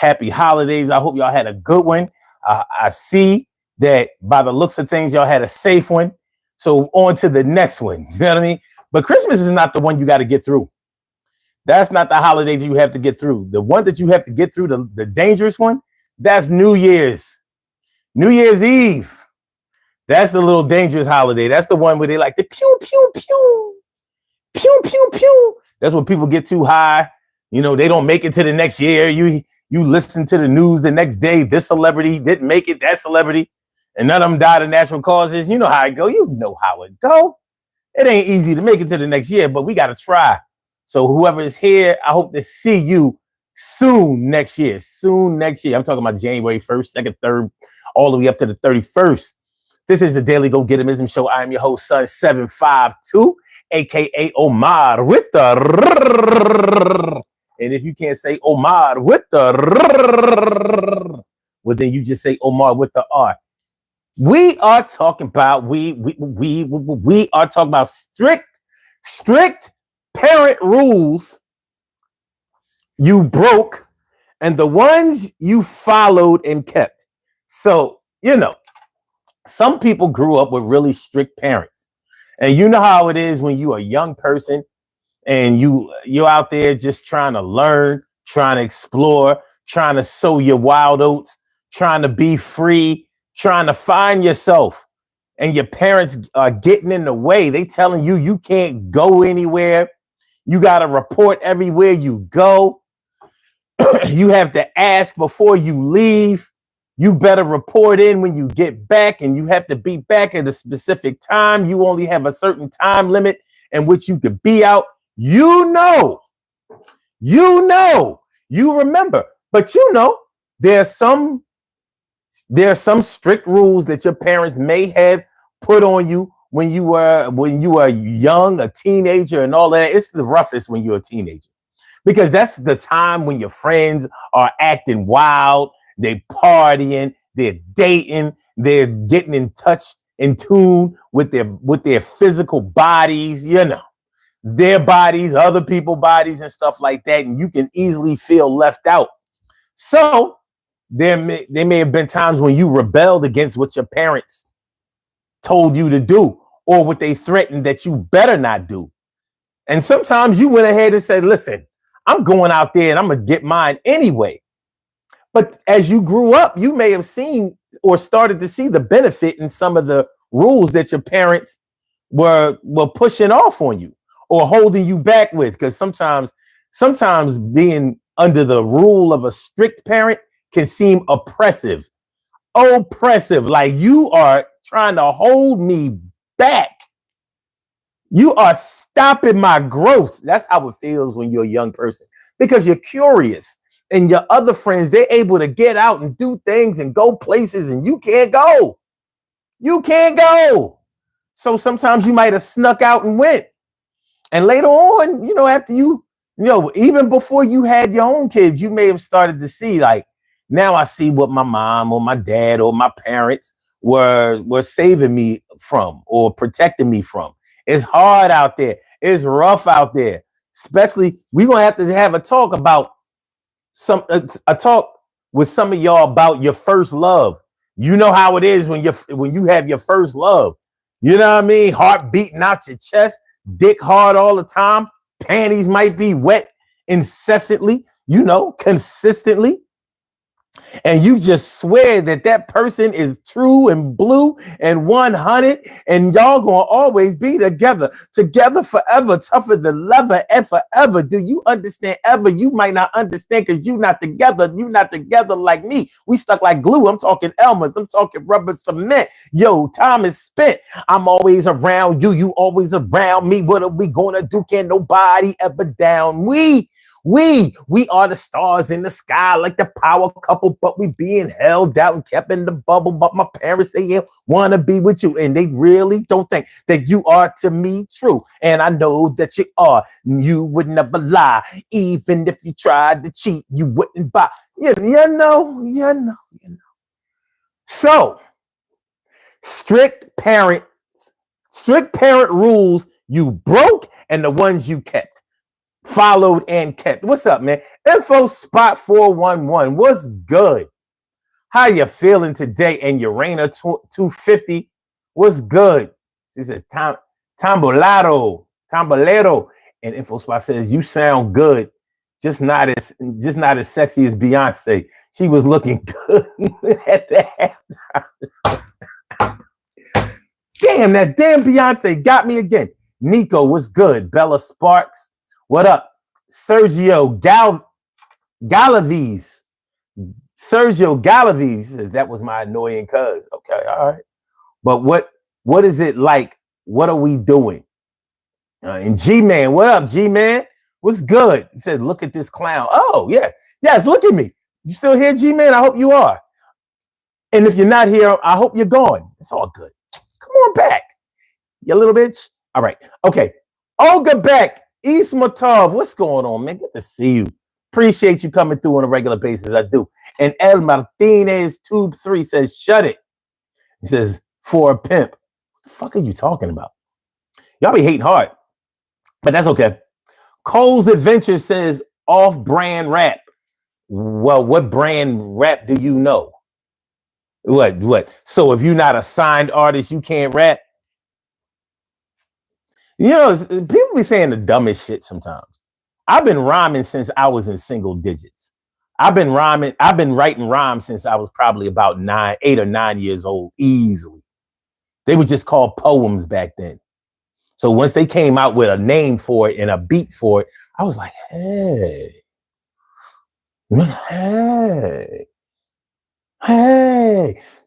Happy holidays. I hope y'all had a good one. I see that by the looks of things, y'all had a safe one. So on to the next one. You know what I mean? But Christmas is not the one you got to get through. That's not the holidays you have to get through. The one that you have to get through, the dangerous one, that's New Year's. New Year's Eve. That's the little dangerous holiday. That's the one where they like the pew, pew, pew, pew, pew, pew. That's when people get too high. You know, they don't make it to the next year. You listen to the news the next day. This celebrity didn't make it, that celebrity, and none of them died of natural causes. You know how it go. You know how it go. It ain't easy to make it to the next year, but we got to try. So whoever is here, I hope to see you soon next year. Soon next year. I'm talking about January 1st, 2nd, 3rd, all the way up to the 31st. This is the Daily Go Getimism Show. I am your host, Son 752, aka Omar with the. And if you can't say Omar with the, well, then you just say Omar with the R. We are talking about strict parent rules you broke and the ones you followed and kept. So, you know, some people grew up with really strict parents. And you know how it is when you're a young person and you're out there just trying to learn, trying to explore, trying to sow your wild oats, trying to be free, trying to find yourself. And your parents are getting in the way. They telling you you can't go anywhere. You got to report everywhere you go. You have to ask before you leave. You better report in when you get back, and you have to be back at a specific time. You only have a certain time limit in which you could be out. You remember, but there are some strict rules that your parents may have put on you when you were young, a teenager, and all that. It's the roughest when you're a teenager, because that's the time when your friends are acting wild. They're partying, they're dating, they're getting in touch, in tune with their physical bodies, their bodies, other people's bodies, and stuff like that. And you can easily feel left out. So there may have been times when you rebelled against what your parents told you to do, or what they threatened that you better not do. And sometimes you went ahead and said, listen, I'm going out there and I'm going to get mine anyway. But as you grew up, you may have seen or started to see the benefit in some of the rules that your parents were pushing off on you or holding you back with. Because sometimes being under the rule of a strict parent can seem oppressive. Like you are trying to hold me back. You are stopping my growth. That's how it feels when you're a young person, because you're curious. And your other friends, they're able to get out and do things and go places, and you can't go. You can't go. So sometimes you might have snuck out and went. And later on, after even before you had your own kids, you may have started to see, like, now I see what my mom or my dad or my parents were saving me from or protecting me from. It's hard out there. It's rough out there. Especially, we're going to have a talk about a talk with some of y'all about your first love. You know how it is when you have your first love. You know what I mean? Heart beating out your chest, dick hard all the time. Panties might be wet incessantly, consistently. And you just swear that person is true and blue and 100, and y'all gonna always be together forever, tougher than leather and forever. Do you understand? Ever? You might not understand because you're not together like me. We stuck like glue. I'm talking Elmer's. I'm talking rubber cement. Yo, time is spent. I'm always around you. You always around me. What are we gonna do? Can't nobody ever down we are the stars in the sky, like the power couple, but we being held out and kept in the bubble. But my parents, they want to be with you, and they really don't think that you are to me true. And I know that you are. You would never lie. Even if you tried to cheat, you wouldn't buy. You know. So, strict parent rules you broke and the ones you kept. followed and kept. What's up, man? Info Spot 411. What's good? How you feeling today? And Urana 250. What's good? She says Tambolado. And Info Spot says you sound good, just not as sexy as Beyonce. She was looking good at that. Damn, that damn Beyonce got me again. Nico, what's good? Bella Sparks, what up? Sergio Galaviz. Sergio Galaviz says that was my annoying cuz. Okay, all right. But what is it like? What are we doing? And G-Man, what up, G-Man? What's good? He said, look at this clown. Oh, yeah. Yes, look at me. You still here, G-Man? I hope you are. And if you're not here, I hope you're gone. It's all good. Come on back, you little bitch. All right. Okay. Olga Beck, East Matov. What's going on, man? Good to see you. Appreciate you coming through on a regular basis. I do. And El Martinez Tube 3 says, shut it. He says, for a pimp. What the fuck are you talking about? Y'all be hating hard. But that's okay. Cole's Adventure says off-brand rap. Well, what brand rap do you know? What? So if you're not a signed artist, you can't rap? You know, people be saying the dumbest shit sometimes. I've been rhyming since I was in single digits. I've been writing rhymes since I was probably about 8 or 9 years old, easily. They were just called poems back then. So once they came out with a name for it and a beat for it, I was like, hey.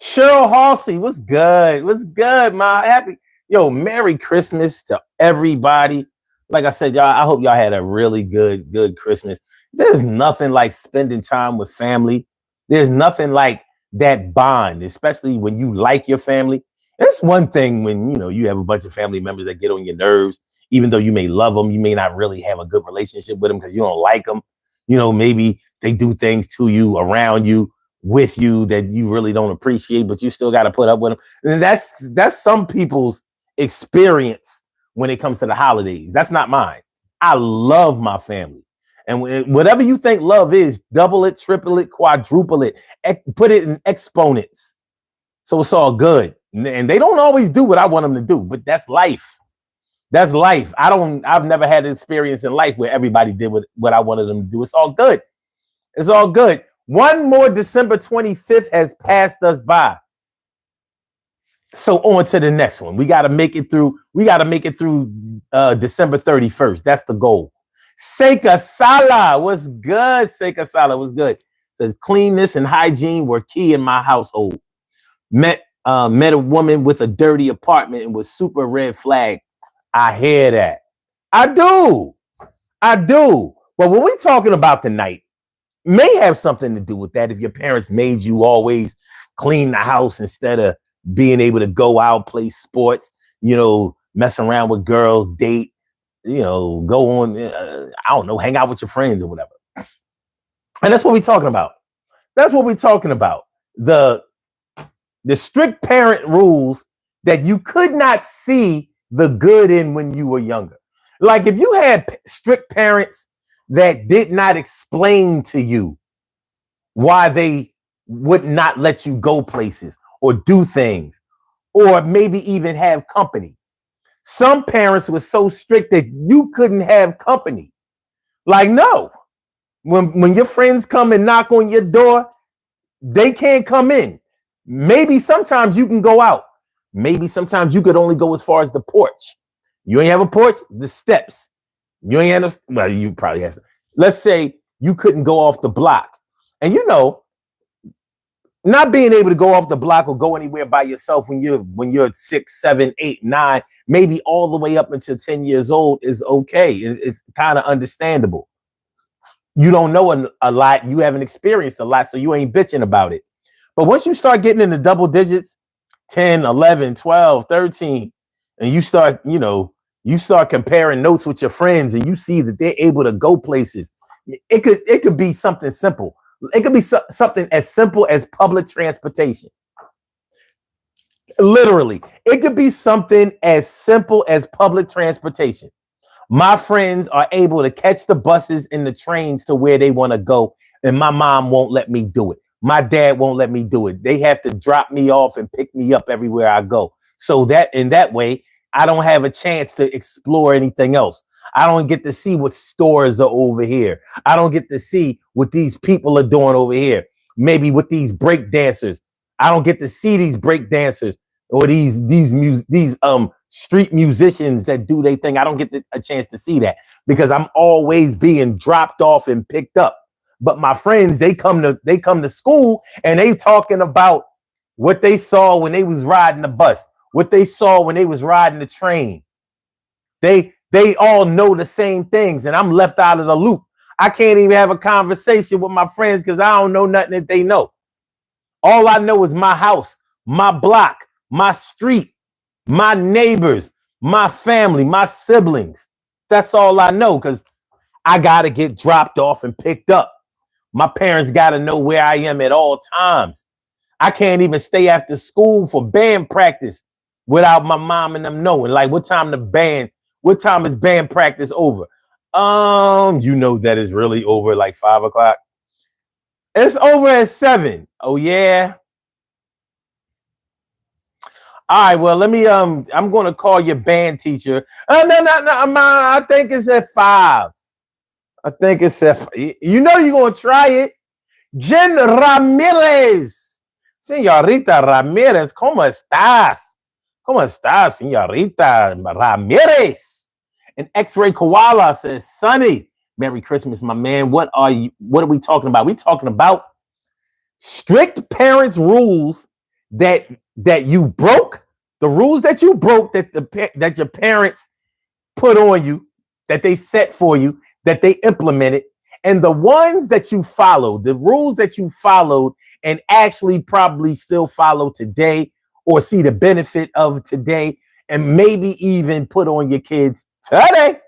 Cheryl Halsey, what's good? What's good, my happy? Yo, Merry Christmas to everybody. Like I said, y'all, I hope y'all had a really good Christmas. There's nothing like spending time with family. There's nothing like that bond, especially when you like your family. It's one thing when, you know, you have a bunch of family members that get on your nerves, even though you may love them, you may not really have a good relationship with them because you don't like them. You know, maybe they do things to you, around you, with you that you really don't appreciate, but you still got to put up with them. And that's some people's experience when it comes to the holidays. That's not mine. I love my family. And whatever you think love is, double it, triple it, quadruple it, put it in exponents. So it's all good. And they don't always do what I want them to do, but that's life. That's life. I've never had an experience in life where everybody did what I wanted them to do. It's all good. It's all good. One more December 25th has passed us by. So on to the next one. We got to make it through. December 31st. That's the goal. Seika Sala was good. Seika Sala was good. Says cleanness and hygiene were key in my household. Met a woman with a dirty apartment and was super red flag. I hear that. I do. But what we're talking about tonight may have something to do with that. If your parents made you always clean the house instead of being able to go out, play sports, you know, mess around with girls, date, you know, go on, I don't know, hang out with your friends or whatever. And that's what we're talking about. The strict parent rules that you could not see the good in when you were younger. Like if you had strict parents that did not explain to you why they would not let you go places or do things, or maybe even have company. Some parents were so strict that you couldn't have company. Like, no, when your friends come and knock on your door, they can't come in. Maybe sometimes you can go out. Maybe sometimes you could only go as far as the porch. You ain't have a porch, the steps. You ain't have well, you probably have. Let's say you couldn't go off the block. And you know, not being able to go off the block or go anywhere by yourself when you're 6, 7, 8, 9, maybe all the way up until 10 years old is okay. It's kind of understandable. You don't know a lot. You haven't experienced a lot, so you ain't bitching about it. But once you start getting into double digits, 10, 11, 12, 13, and you start comparing notes with your friends and you see that they're able to go places, it could be something simple. It could be something as simple as public transportation. Literally, it could be something as simple as public transportation. My friends are able to catch the buses and the trains to where they want to go, and my mom won't let me do it. My dad won't let me do it. They have to drop me off and pick me up everywhere I go. So that in that way, I don't have a chance to explore anything else. I don't get to see what stores are over here. I don't get to see what these people are doing over here. Maybe with these break dancers. I don't get to see these break dancers or these street musicians that do their thing. I don't get a chance to see that because I'm always being dropped off and picked up. But my friends, they come to school and they talking about what they saw when they was riding the bus, what they saw when they was riding the train. They all know the same things, and I'm left out of the loop. I can't even have a conversation with my friends because I don't know nothing that they know. All I know is my house, my block, my street, my neighbors, my family, my siblings. That's all I know because I got to get dropped off and picked up. My parents got to know where I am at all times. I can't even stay after school for band practice without my mom and them knowing. Like, what time is band practice over? That is really over like 5 o'clock. It's over at 7. Oh, yeah. All right, well, let me, I'm going to call your band teacher. No, Ma, I think it's at 5. I think it's at, you're going to try it. Jen Ramirez. Señorita Ramirez, ¿cómo estás? ¿Cómo estás, señorita Ramirez? And X-Ray Koala says, Sonny, Merry Christmas, my man. What are we talking about? We talking about strict parents' rules that you broke, the rules that you broke that your parents put on you, that they set for you, that they implemented, and the ones that you followed, the rules that you followed and actually probably still follow today or see the benefit of today and maybe even put on your kids today.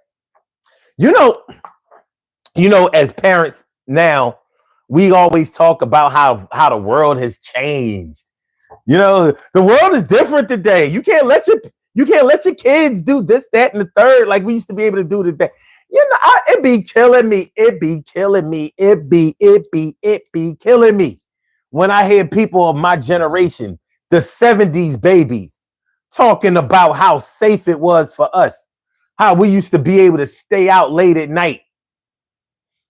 As parents now, we always talk about how the world has changed. The world is different today. You can't let your kids do this, that, and the third like we used to be able to do today. It be killing me. It be killing me when I hear people of my generation, the 70s babies, talking about how safe it was for us, how we used to be able to stay out late at night,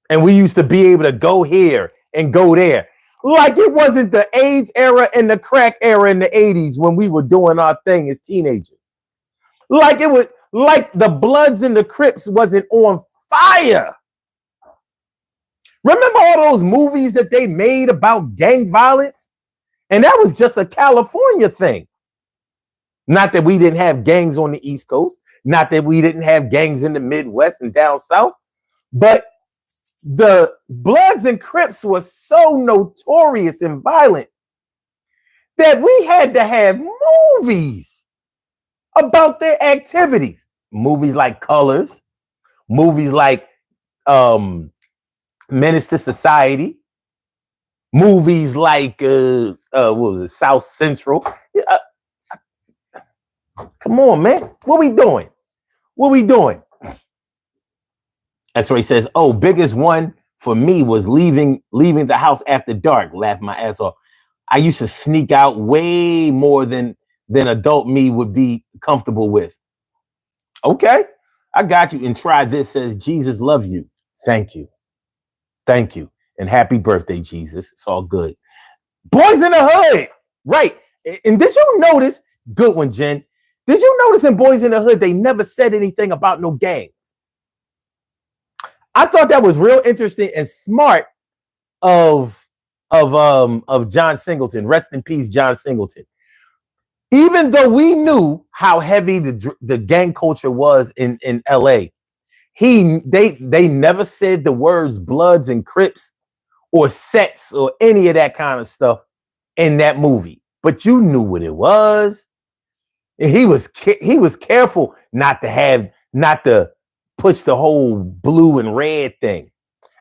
and we used to be able to go here and go there. Like it wasn't the AIDS era and the crack era in the 80s when we were doing our thing as teenagers. Like it was like the Bloods and the Crips wasn't on fire. Remember all those movies that they made about gang violence? And that was just a California thing. Not that we didn't have gangs on the East Coast, not that we didn't have gangs in the Midwest and down South, but the Bloods and Crips were so notorious and violent that we had to have movies about their activities. Movies like Colors, movies like Menace to Society, movies like what was it, South Central. Come on, man. What we doing? X-Ray says, oh, biggest one for me was leaving the house after dark. Laugh my ass off. I used to sneak out way more than adult me would be comfortable with. Okay, I got you. And Try This says, Jesus love you. Thank you. And happy birthday, Jesus. It's all good. Boys in the Hood. Right. And did you notice, good one, Jen. Did you notice in Boys in the Hood, they never said anything about no gangs? I thought that was real interesting and smart of John Singleton. Rest in peace, John Singleton. Even though we knew how heavy the gang culture was in LA, they never said the words Bloods and Crips or Sets or any of that kind of stuff in that movie. But you knew what it was. And he was careful not to push the whole blue and red thing.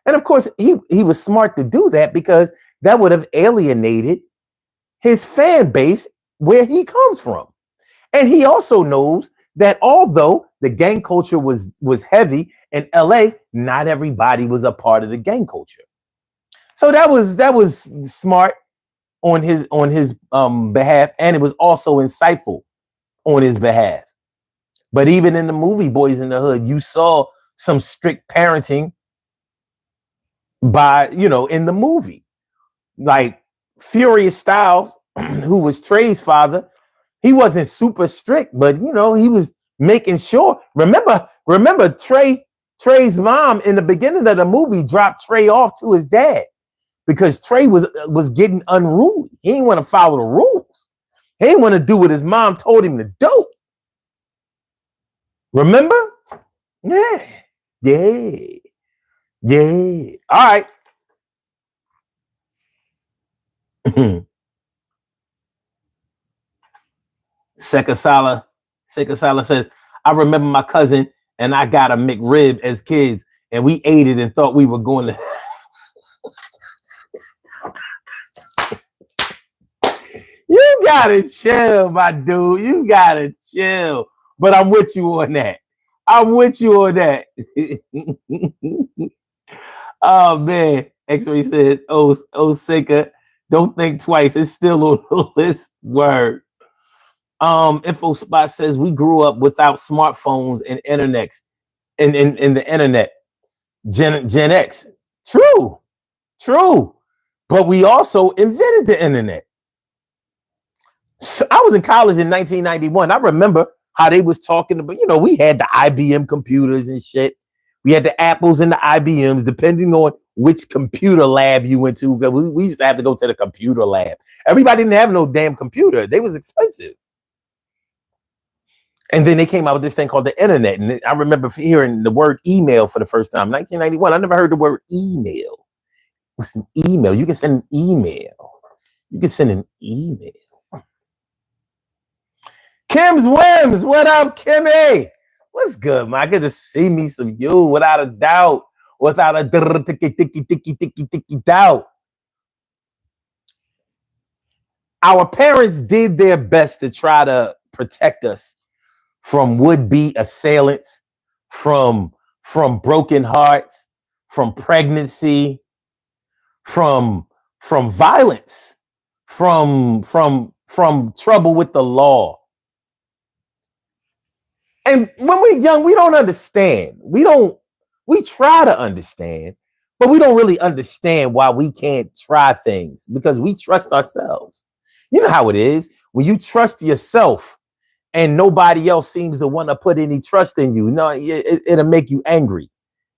And of course, he was smart to do that because that would have alienated his fan base where he comes from. And he also knows that although the gang culture was heavy in LA, not everybody was a part of the gang culture. So that was smart on his behalf, and it was also insightful on his behalf. But even in the movie Boys in the Hood, you saw some strict parenting by, in the movie. Like Furious Styles, who was Trey's father, he wasn't super strict, but he was making sure. Remember Trey's mom in the beginning of the movie dropped Trey off to his dad because Trey was getting unruly. He didn't want to follow the rules. He didn't want to do what his mom told him to do. Remember? Yeah. All right. Sekasala says, I remember my cousin and I got a McRib as kids, and we ate it and thought we were going to. You gotta chill, my dude. You gotta chill. But I'm with you on that. Oh man. X-Ray says, oh Sika, don't think twice. It's still on the list. Word. Info Spot says we grew up without smartphones and internets in the internet. Gen X. True. But we also invented the internet. So I was in college in 1991. I remember how they was talking about, we had the IBM computers and shit. We had the Apples and the IBMs, depending on which computer lab you went to. We used to have to go to the computer lab. Everybody didn't have no damn computer. They was expensive. And then they came out with this thing called the internet. And I remember hearing the word email for the first time. 1991, I never heard the word email. What's an email? You can send an email. Kim's Whims, what up, Kimmy? What's good, man? Good to see me some you, without a doubt. Without a ticky doubt. Our parents did their best to try to protect us from would-be assailants, from broken hearts, from pregnancy, from violence, from trouble with the law. And when we're young, we don't understand. We try to understand, but we don't really understand why we can't try things, because we trust ourselves. You know how it is when you trust yourself and nobody else seems to want to put any trust in you. No, it'll make you angry.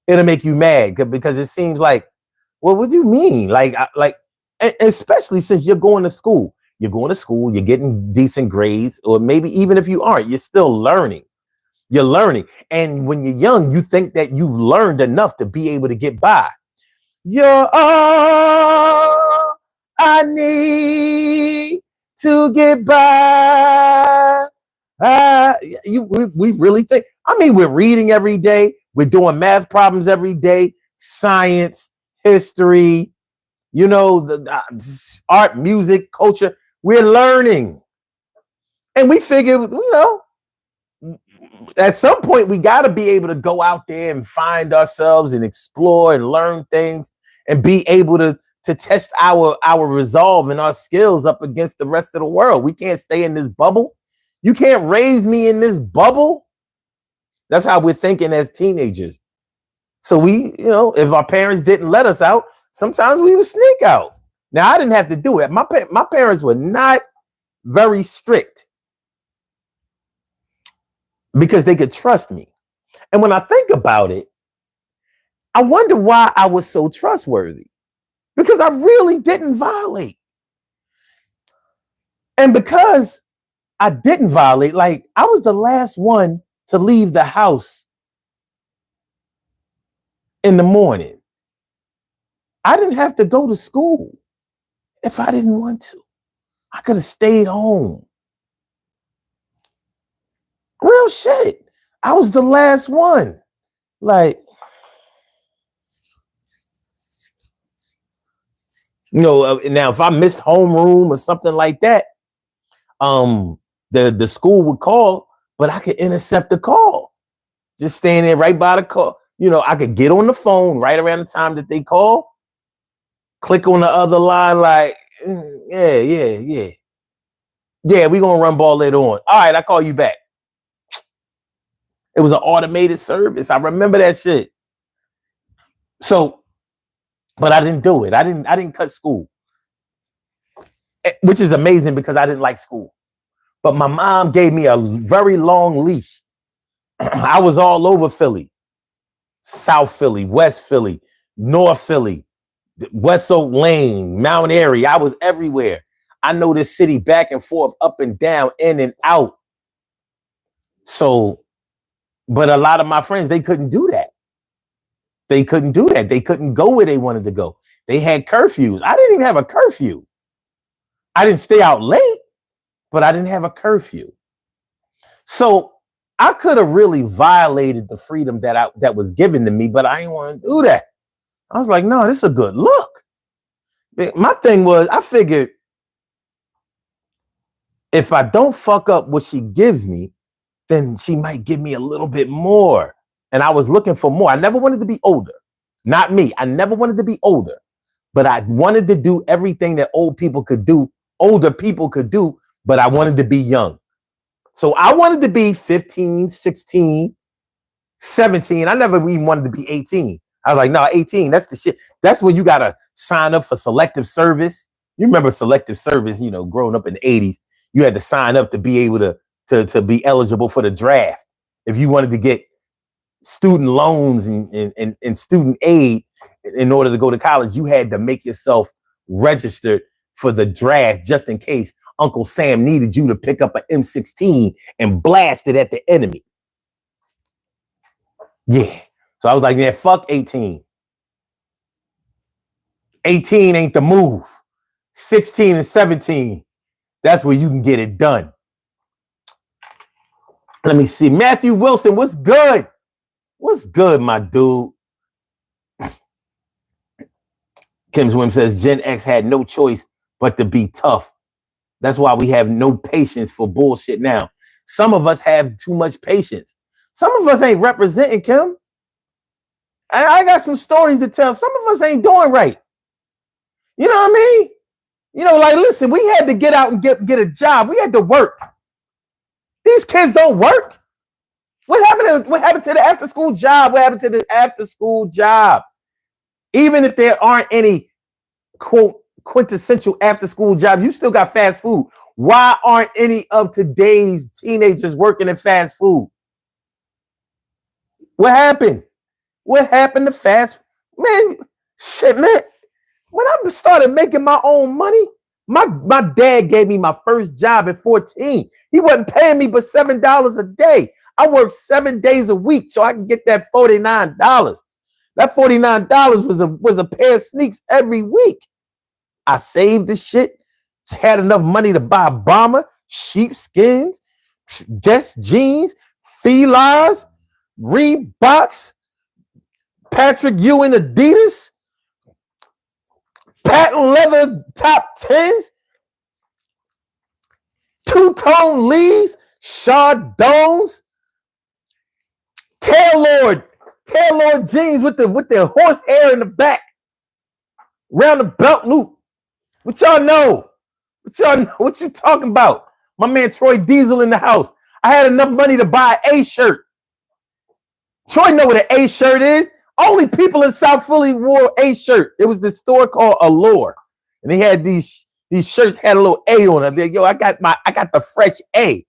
It'll make you mad because it seems like, well, what do you mean? Like, especially since you're going to school. You're getting decent grades, or maybe even if you aren't, you're still learning. You're learning. And when you're young, you think that you've learned enough to be able to get by. You're all I need to get by. We really think. I mean, we're reading every day. We're doing math problems every day. Science, history, the art, music, culture. We're learning. And we figure, at some point we got to be able to go out there and find ourselves and explore and learn things and be able to test our resolve and our skills up against the rest of the world. We can't stay in this bubble. You can't raise me in this bubble. That's how we're thinking as teenagers. So we, if our parents didn't let us out, sometimes we would sneak out. Now, I didn't have to do it. My parents were not very strict because they could trust me. And when I think about it, I wonder why I was so trustworthy, because I really didn't violate. And because I didn't violate, like, I was the last one to leave the house in the morning. I didn't have to go to school if I didn't want to. I could have stayed home. Real shit. I was the last one. Like, now if I missed homeroom or something like that, the school would call but I could intercept the call. Just staying there right by the call. You know, I could get on the phone right around the time that they call, click on the other line like, yeah, we're going to run ball later on. All right, I call you back. It was an automated service. I remember that shit. So, but I didn't do it. I didn't cut school, which is amazing because I didn't like school. But my mom gave me a very long leash. I was all over Philly, South Philly, West Philly, North Philly, West Oak Lane, Mount Airy. I was everywhere. I know this city back and forth, up and down, in and out. So, but a lot of my friends, they couldn't do that. They couldn't do that. They couldn't go where they wanted to go. They had curfews. I didn't even have a curfew. I didn't stay out late, but I didn't have a curfew. So I could have really violated the freedom that was given to me, but I didn't want to do that. I was like, no, this is a good look. My thing was, I figured if I don't fuck up what she gives me, then she might give me a little bit more. And I was looking for more. I never wanted to be older. Not me. I never wanted to be older. But I wanted to do everything that older people could do, but I wanted to be young. So I wanted to be 15, 16, 17. I never even wanted to be 18. I was like, no, 18, that's the shit. That's when you got to sign up for selective service. You remember selective service, you know, growing up in the 80s, you had to sign up to be able to be eligible for the draft. If you wanted to get student loans and student aid in order to go to college, you had to make yourself registered for the draft just in case Uncle Sam needed you to pick up an M16 and blast it at the enemy. Yeah. So I was like, yeah, fuck 18. 18 ain't the move. 16 and 17, that's where you can get it done. Let me see. Matthew Wilson, what's good? What's good, my dude? Kim Swim says Gen X had no choice but to be tough. That's why we have no patience for bullshit now. Some of us have too much patience. Some of us ain't representing, Kim. I got some stories to tell. Some of us ain't doing right. You know what I mean? You know, like, listen, we had to get out and get a job. We had to work. These kids don't work. What happened to the after school job? What happened to the after school job? Even if there aren't any quote quintessential after school job, you still got fast food. Why aren't any of today's teenagers working in fast food? What happened? What happened to fast? Man, shit, man. When I started making my own money, my dad gave me my first job at 14. He wasn't paying me but $7 a day. I worked 7 days a week so I could get that $49. That $49 was a pair of sneaks every week. I saved the shit, had enough money to buy bomber, sheepskins, Guess jeans, Fila's, Reeboks, Patrick Ewing Adidas, patent leather top 10s, two-tone Lees, Chardons, Taylor jeans with the horse hair in the back, round the belt loop. What y'all know? What you talking about? My man Troy Diesel in the house. I had enough money to buy an A shirt. Troy know what an A shirt is. Only people in South Philly wore A shirt. It was this store called Allure, and they had these shirts had a little A on it. Yo, I got the fresh A,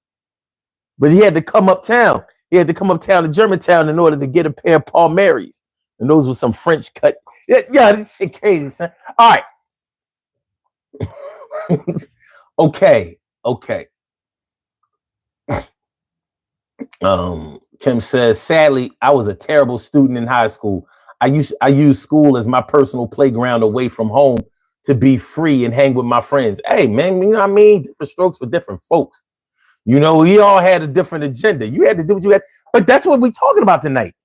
but he had to come uptown. He had to come uptown to Germantown in order to get a pair of Paul Marys, and those were some French cut. Yeah, this shit crazy, son. All right. Okay. Kim says, sadly, I was a terrible student in high school. I used school as my personal playground away from home to be free and hang with my friends. Hey, man, you know what I mean? Different strokes for different folks. You know, we all had a different agenda. You had to do what you had. But that's what we're talking about tonight.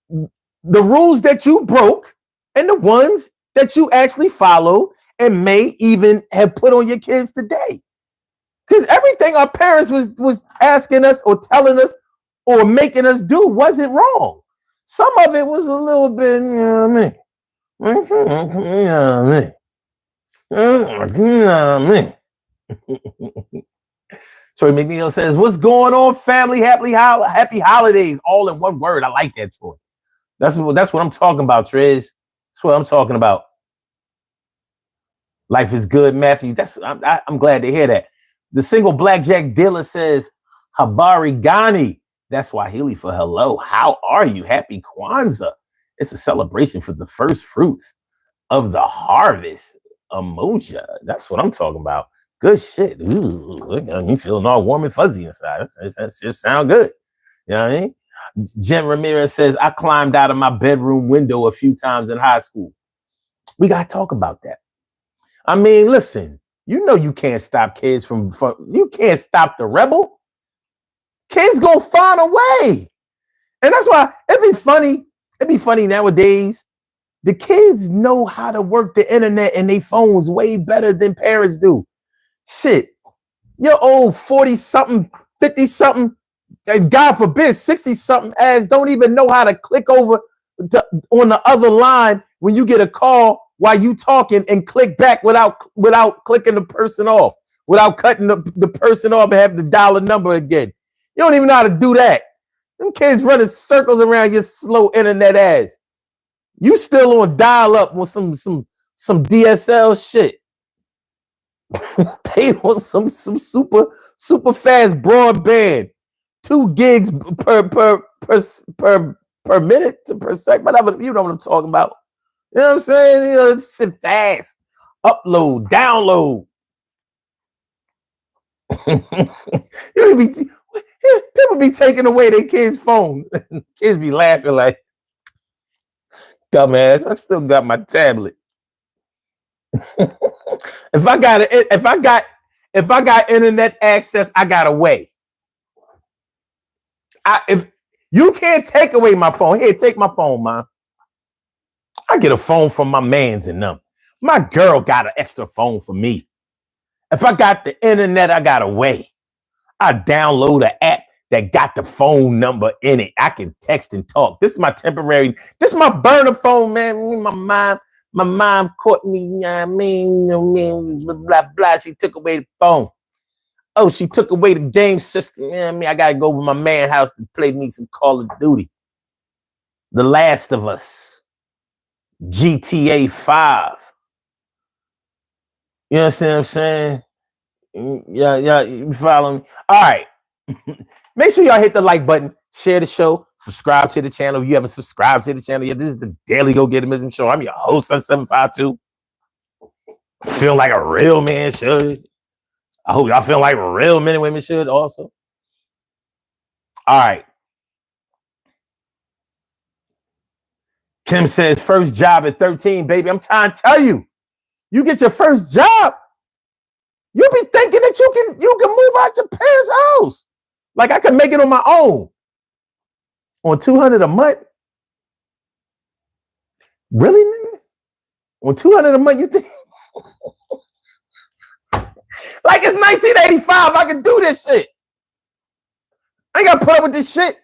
The rules that you broke and the ones that you actually followed and may even have put on your kids today. Because everything our parents was asking us or telling us or making us do wasn't wrong. Some of it was a little bit, you know what I mean? You know what I mean? You know what I mean? Troy McNeil says, "What's going on, family? Happy holidays!" All in one word. I like that, Troy. That's what I'm talking about, Trish. That's what I'm talking about. Life is good, Matthew. I'm glad to hear that. The single blackjack dealer says, "Habari Gani." That's Swahili for hello. How are you? Happy Kwanzaa. It's a celebration for the first fruits of the harvest. Emoja. That's what I'm talking about. Good shit. Ooh, you feeling all warm and fuzzy inside. That just sound good. You know what I mean? Jim Ramirez says, "I climbed out of my bedroom window a few times in high school." We got to talk about that. I mean, listen, you know you can't stop kids from you can't stop the rebel. Kids gonna find a way. And that's why it'd be funny nowadays. The kids know how to work the internet and their phones way better than parents do. Shit, your old 40-something, 50-something, and God forbid, 60-something ass don't even know how to click over on the other line when you get a call while you talking and click back without clicking the person off, without cutting the person off and having to dial a number again. You don't even know how to do that. Them kids running circles around your slow internet ass. You still on dial up with some DSL shit. They want some super fast broadband, 2 gigs per minute per second. Whatever, you know what I'm talking about. You know what I'm saying? You know, it's fast. Upload, download. People be taking away their kids' phones. Kids be laughing like, "Dumbass, I still got my tablet." If I got internet access, I got a way. If you can't take away my phone, here, take my phone, man. I get a phone from my mans and them. My girl got an extra phone for me. If I got the internet, I got a way. I download an app that got the phone number in it. I can text and talk. This is my burner phone, man. My mom caught me, you know what I mean? Blah, blah, blah. She took away the phone. Oh, she took away the game system. You know what I mean? I got to go over my man's house to play me some Call of Duty. The Last of Us. GTA 5. You know what I'm saying? Yeah, you follow me? All right. Make sure y'all hit the like button, share the show, subscribe to the channel. If you haven't subscribed to the channel yet, this is the Daily Go Getimism Show. I'm your host, Sun752. Feel like a real man should. I hope y'all feel like real men and women should also. All right. Kim says, first job at 13, baby. I'm trying to tell you, you get your first job, you'll be thinking that you can move out your parents' house. Like I can make it on my own. On $200 a month? Really, nigga? On $200 a month, you think? Like it's 1985, I can do this shit. I ain't got to put up with this shit.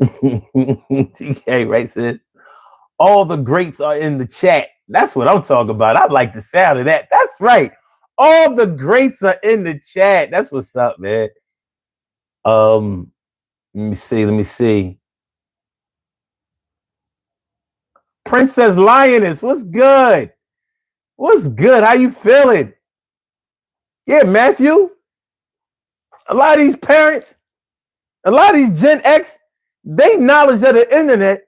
TK, right, said, all the greats are in the chat. That's what I'm talking about. I like the sound of that. That's right. All the greats are in the chat. That's what's up, man. Let me see. Princess Lioness, what's good? What's good? How you feeling? Yeah, Matthew. A lot of these parents, a lot of these Gen X, they knowledge of the internet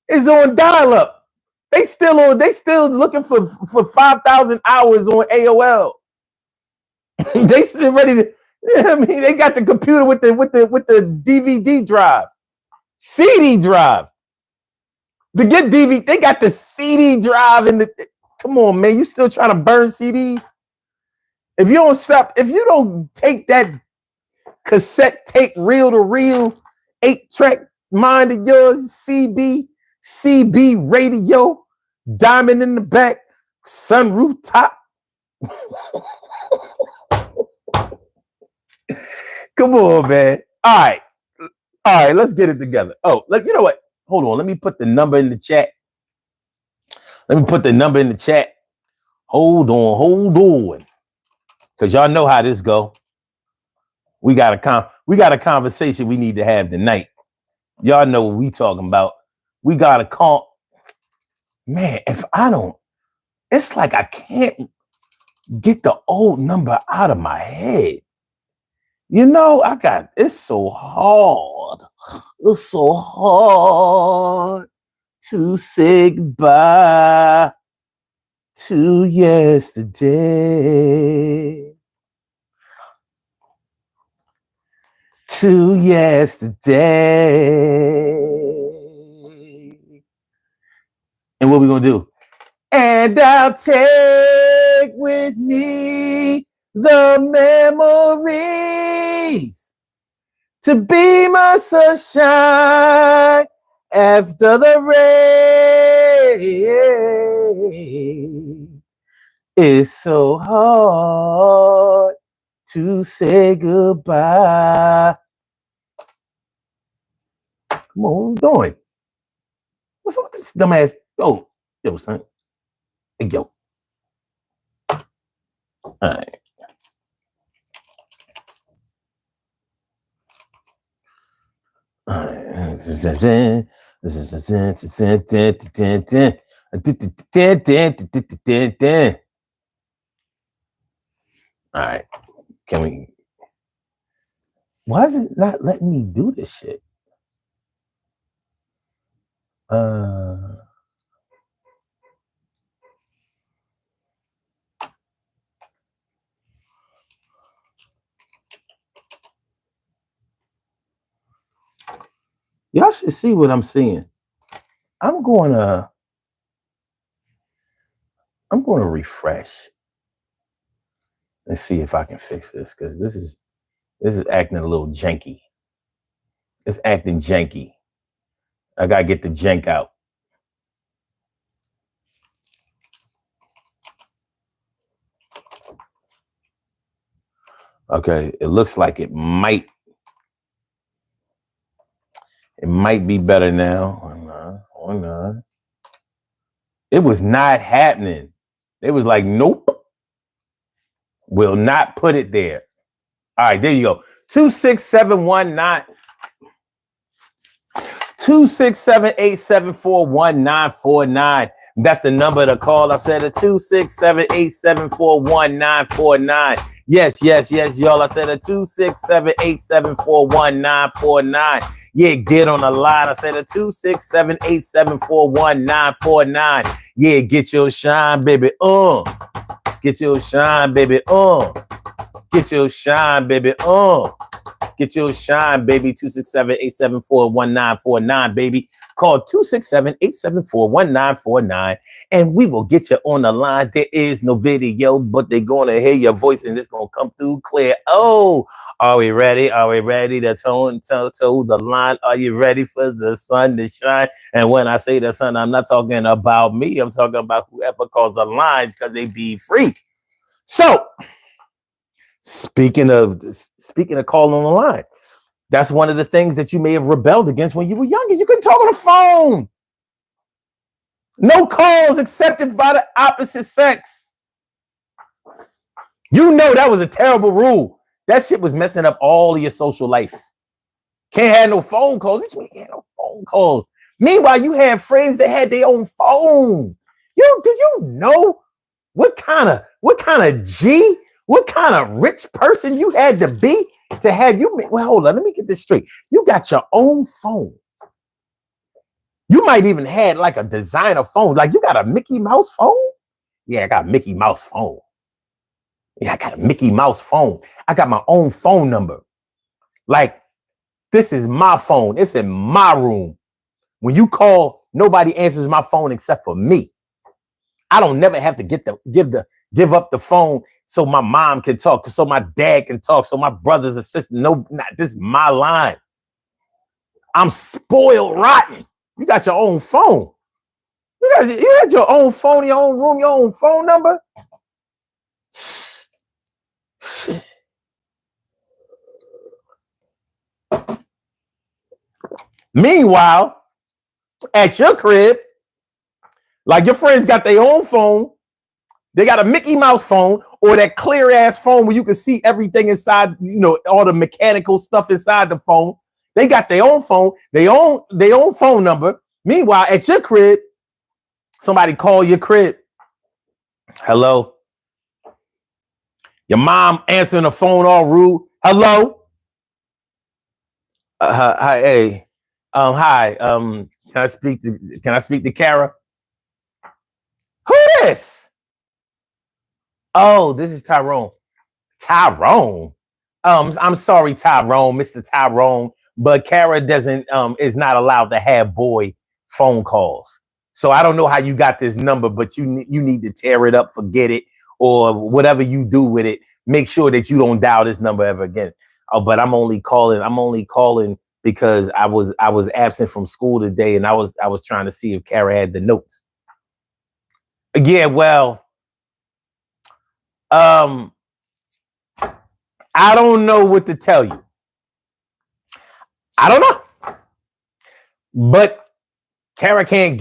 is on dial-up. They still looking for 5,000 hours on AOL. They still ready to. I mean, they got the computer with the DVD drive, CD drive. To get DVD, they got the CD drive in the. Come on, man, you still trying to burn CDs? If you don't take that cassette tape reel to reel 8-track mind of yours, CB radio, diamond in the back, sunroof top, Come on, man. All right, let's get it together. Oh, you know what? Hold on. Let me put the number in the chat. Hold on. Because y'all know how this go. We got a conversation we need to have tonight. Y'all know what we talking about. We got to call. Man, if I don't, it's like I can't get the old number out of my head. You know, it's so hard. It's so hard to say goodbye to yesterday. To yesterday. And what we gonna do? And I'll take with me the memories to be my sunshine after the rain. It's so hard to say goodbye. Come on, what are we doing? What's up with this dumbass? Yo, son. Hey, yo. All right. All right. All right. Can we? Why is it not letting me do this shit? Y'all should see what I'm seeing. I'm going to refresh and see if I can fix this, because this is acting a little janky. It's acting janky. I gotta get the jank out. Okay, it looks like it might be better now. Or not. It was not happening. It was like, nope, will not put it there. All right, there you go. 26719. 267-874-1949. That's the number to call. I said a 267-874-1949. Yes, y'all. I said a 267-874-1949. Yeah, get on the line. I said a 267-874-1949. Yeah, get your shine, baby. Get your shine, baby. Get your shine, baby. Get your shine, baby. 267-874-1949, baby. Call 267-874-1949, and we will get you on the line. There is no video, but they're going to hear your voice, and it's going to come through clear. Oh, are we ready? Are we ready to toe the line? Are you ready for the sun to shine? And when I say the sun, I'm not talking about me. I'm talking about whoever calls the lines, because they be free. So, Speaking of calling on the line, that's one of the things that you may have rebelled against when you were younger. You couldn't talk on the phone. No calls accepted by the opposite sex. You know that was a terrible rule. That shit was messing up all of your social life. Can't have no phone calls. Which means can't have no phone calls. Meanwhile, you had friends that had their own phone. Do you know what kind of G? What kind of rich person you had to be to have you? Well, hold on. Let me get this straight. You got your own phone. You might even had like a designer phone. Like, you got a Mickey Mouse phone? Yeah, I got a Mickey Mouse phone. Yeah, I got a Mickey Mouse phone. I got my own phone number. Like, this is my phone. It's in my room. When you call, nobody answers my phone except for me. I don't never have to give up the phone so my mom can talk, so my dad can talk, so my brothers and sisters. No, this is my line. I'm spoiled rotten. You got your own phone. You had your own phone, your own room, your own phone number. Meanwhile, at your crib, like your friends got their own phone. They got a Mickey Mouse phone or that clear ass phone where you can see everything inside, all the mechanical stuff inside the phone. They got their own phone, their own phone number. Meanwhile, at your crib, somebody call your crib. Hello. Your mom answering the phone all rude. Hello. Hi. Hey. Hi. Can I speak to Kara? Who this? Oh, this is Tyrone. Tyrone. I'm sorry, Tyrone, Mr. Tyrone, but Kara is not allowed to have boy phone calls. So I don't know how you got this number, but you need to tear it up, forget it, or whatever you do with it. Make sure that you don't dial this number ever again. Oh, but I'm only calling because I was absent from school today, and I was trying to see if Kara had the notes. Yeah, well, I don't know what to tell you. I don't know. But Kara can't,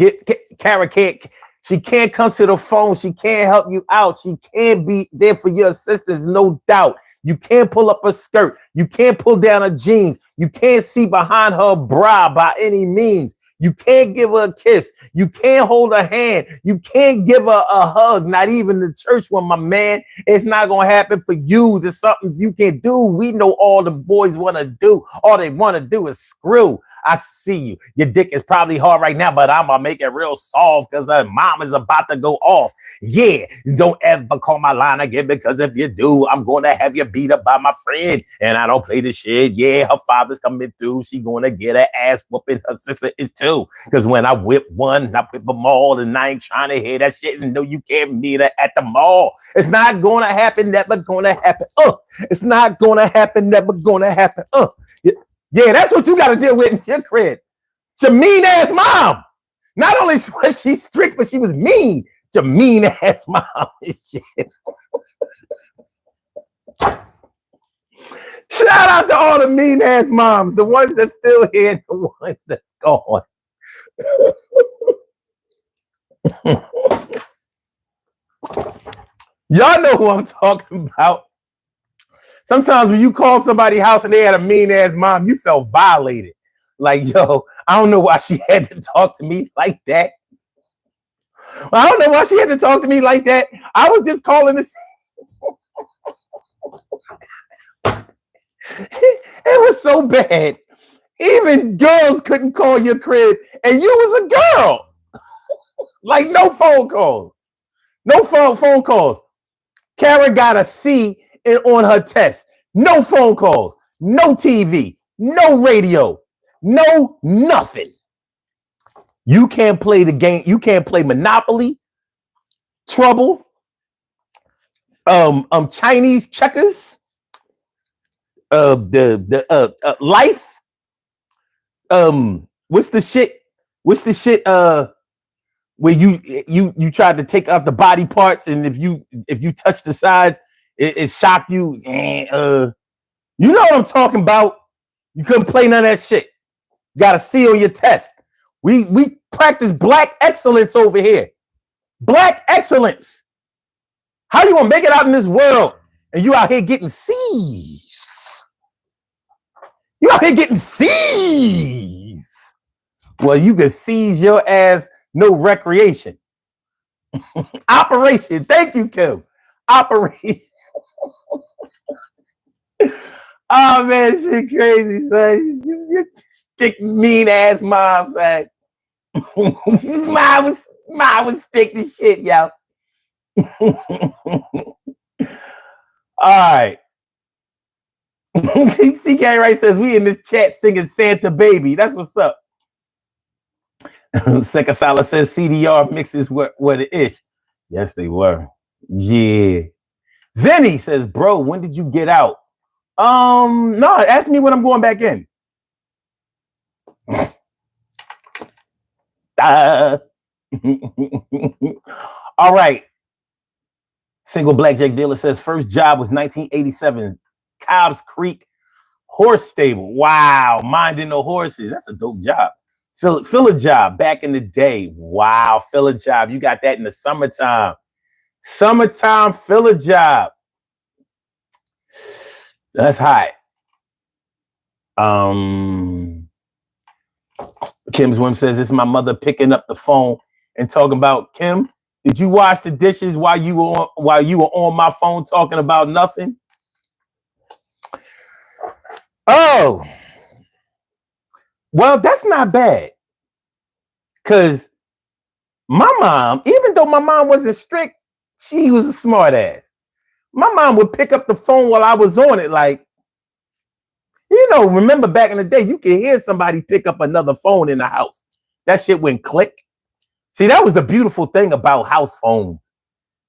she can't come to the phone. She can't help you out. She can't be there for your assistance, no doubt. You can't pull up a skirt. You can't pull down her jeans. You can't see behind her bra by any means. You can't give her a kiss. You can't hold her hand. You can't give her a hug, not even the church one, my man. It's not going to happen for you. There's something you can do. We know all the boys want to do. All they want to do is screw. I see you. Your dick is probably hard right now, but I'm going to make it real soft because her mom is about to go off. Yeah, don't ever call my line again, because if you do, I'm going to have you beat up by my friend. And I don't play this shit. Yeah, her father's coming through. She going to get her ass whooping. Her sister is too. Because when I whip one, I whip them all, and I ain't trying to hear that shit. And no, you can't meet her at the mall. It's not going to happen. Never going to happen. It's not going to happen. Never going to happen. Yeah, that's what you got to deal with in your crib. Your mean ass mom. Not only was she strict, but she was mean. Your mean ass mom and shit. Shout out to all the mean ass moms, the ones that's still here, and the ones that's gone. Y'all know who I'm talking about. Sometimes when you call somebody's house and they had a mean ass mom, you felt violated. Like, yo, I don't know why she had to talk to me like that. I don't know why she had to talk to me like that. I was just calling to see. It was so bad. Even girls couldn't call your crib, and you was a girl. Like, no phone calls. No phone calls. Kara got a C on her test. No phone calls. No TV. No radio. No nothing. You can't play the game. You can't play Monopoly, Trouble, Chinese checkers, Life. What's the shit? Where you tried to take out the body parts, and if you touch the sides, it shocked you. And you know what I'm talking about. You couldn't play none of that shit. You got to C on your test. We practice black excellence over here. Black excellence. How you gonna make it out in this world and you out here getting C's? You out here getting C's. Well, you can seize your ass. No recreation. Operation. Thank you, Kim. Operation. Oh man, shit crazy, son. You stick mean ass mom, son. mom was stick the shit, yo. All right. TK Wright says we in this chat singing Santa Baby. That's what's up. Sekasala says CDR mixes were the ish. Yes, they were. Yeah. Vinny says, bro, when did you get out? No, ask me when I'm going back in. All right. Single blackjack dealer says first job was 1987, Cobbs Creek, Horse stable. Wow. Minding the horses. That's a dope job. Fill a job back in the day. Wow. Fill a job. You got that in the summertime. Summertime, fill a job. That's hot. Kim's Wim says, this is my mother picking up the phone and talking about, Kim, did you wash the dishes while you were on my phone talking about nothing? Oh, well, that's not bad. Because my mom, even though my mom wasn't strict, she was a smart ass. My mom would pick up the phone while I was on it. Like, remember back in the day, you could hear somebody pick up another phone in the house. That shit went click. See, that was the beautiful thing about house phones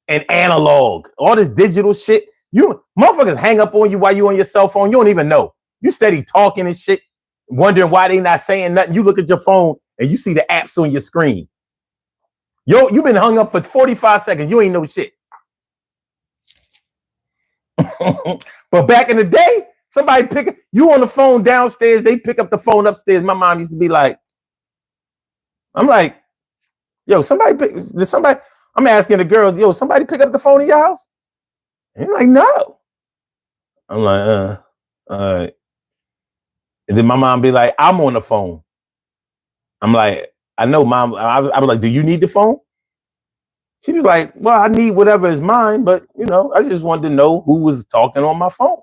and analog. All this digital shit. You motherfuckers hang up on you while you on your cell phone. You don't even know. You steady talking and shit, wondering why they not saying nothing. You look at your phone and you see the apps on your screen. Yo, you been hung up for 45 seconds. You ain't know shit. But back in the day, somebody you on the phone downstairs, they pick up the phone upstairs. My mom used to be like, I'm like, yo, I'm asking the girls, yo, somebody pick up the phone in your house? And you're like, no. I'm like, all right. And then my mom be like, I'm on the phone. I'm like, I know, mom. I was like, do you need the phone? She was like, well, I need whatever is mine, but I just wanted to know who was talking on my phone.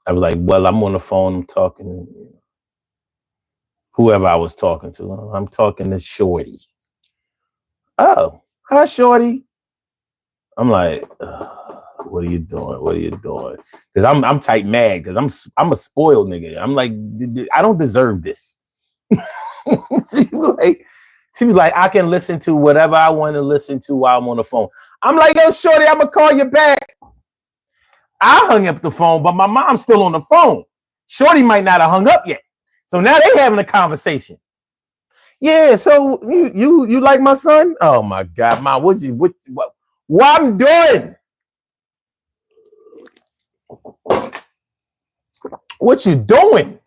I was like, well, I'm on the phone. I'm talking to whoever I was talking to. I'm talking to Shorty. Oh, hi, Shorty. I'm like, what are you doing? What are you doing? Because I'm tight mad because I'm a spoiled nigga. I'm like, I don't deserve this. She was like, I can listen to whatever I want to listen to while I'm on the phone. I'm like, yo, Shorty, I'm gonna call you back. I hung up the phone, but my mom's still on the phone. Shorty might not have hung up yet. So now they having a conversation. Yeah, so you like my son? Oh my God, Mom, what I'm doing? What you doing?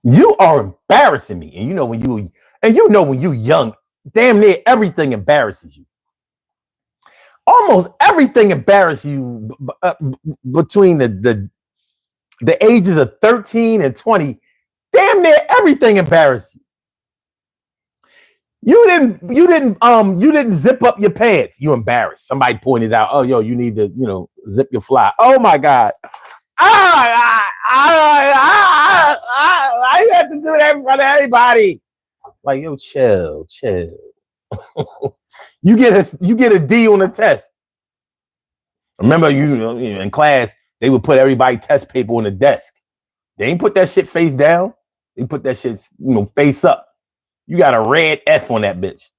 You are embarrassing me. And when you young, damn near everything embarrasses you. Almost everything embarrasses you between the ages of 13 and 20. Damn near everything embarrassed you. You didn't zip up your pants. You embarrassed. Somebody pointed out, oh, yo, you need to, zip your fly. Oh my God. I have to do that in front of everybody. Like, yo, chill. You get a D on the test. Remember, in class, they would put everybody test paper on the desk. They ain't put that shit face down. They put that shit, face up. You got a red F on that bitch.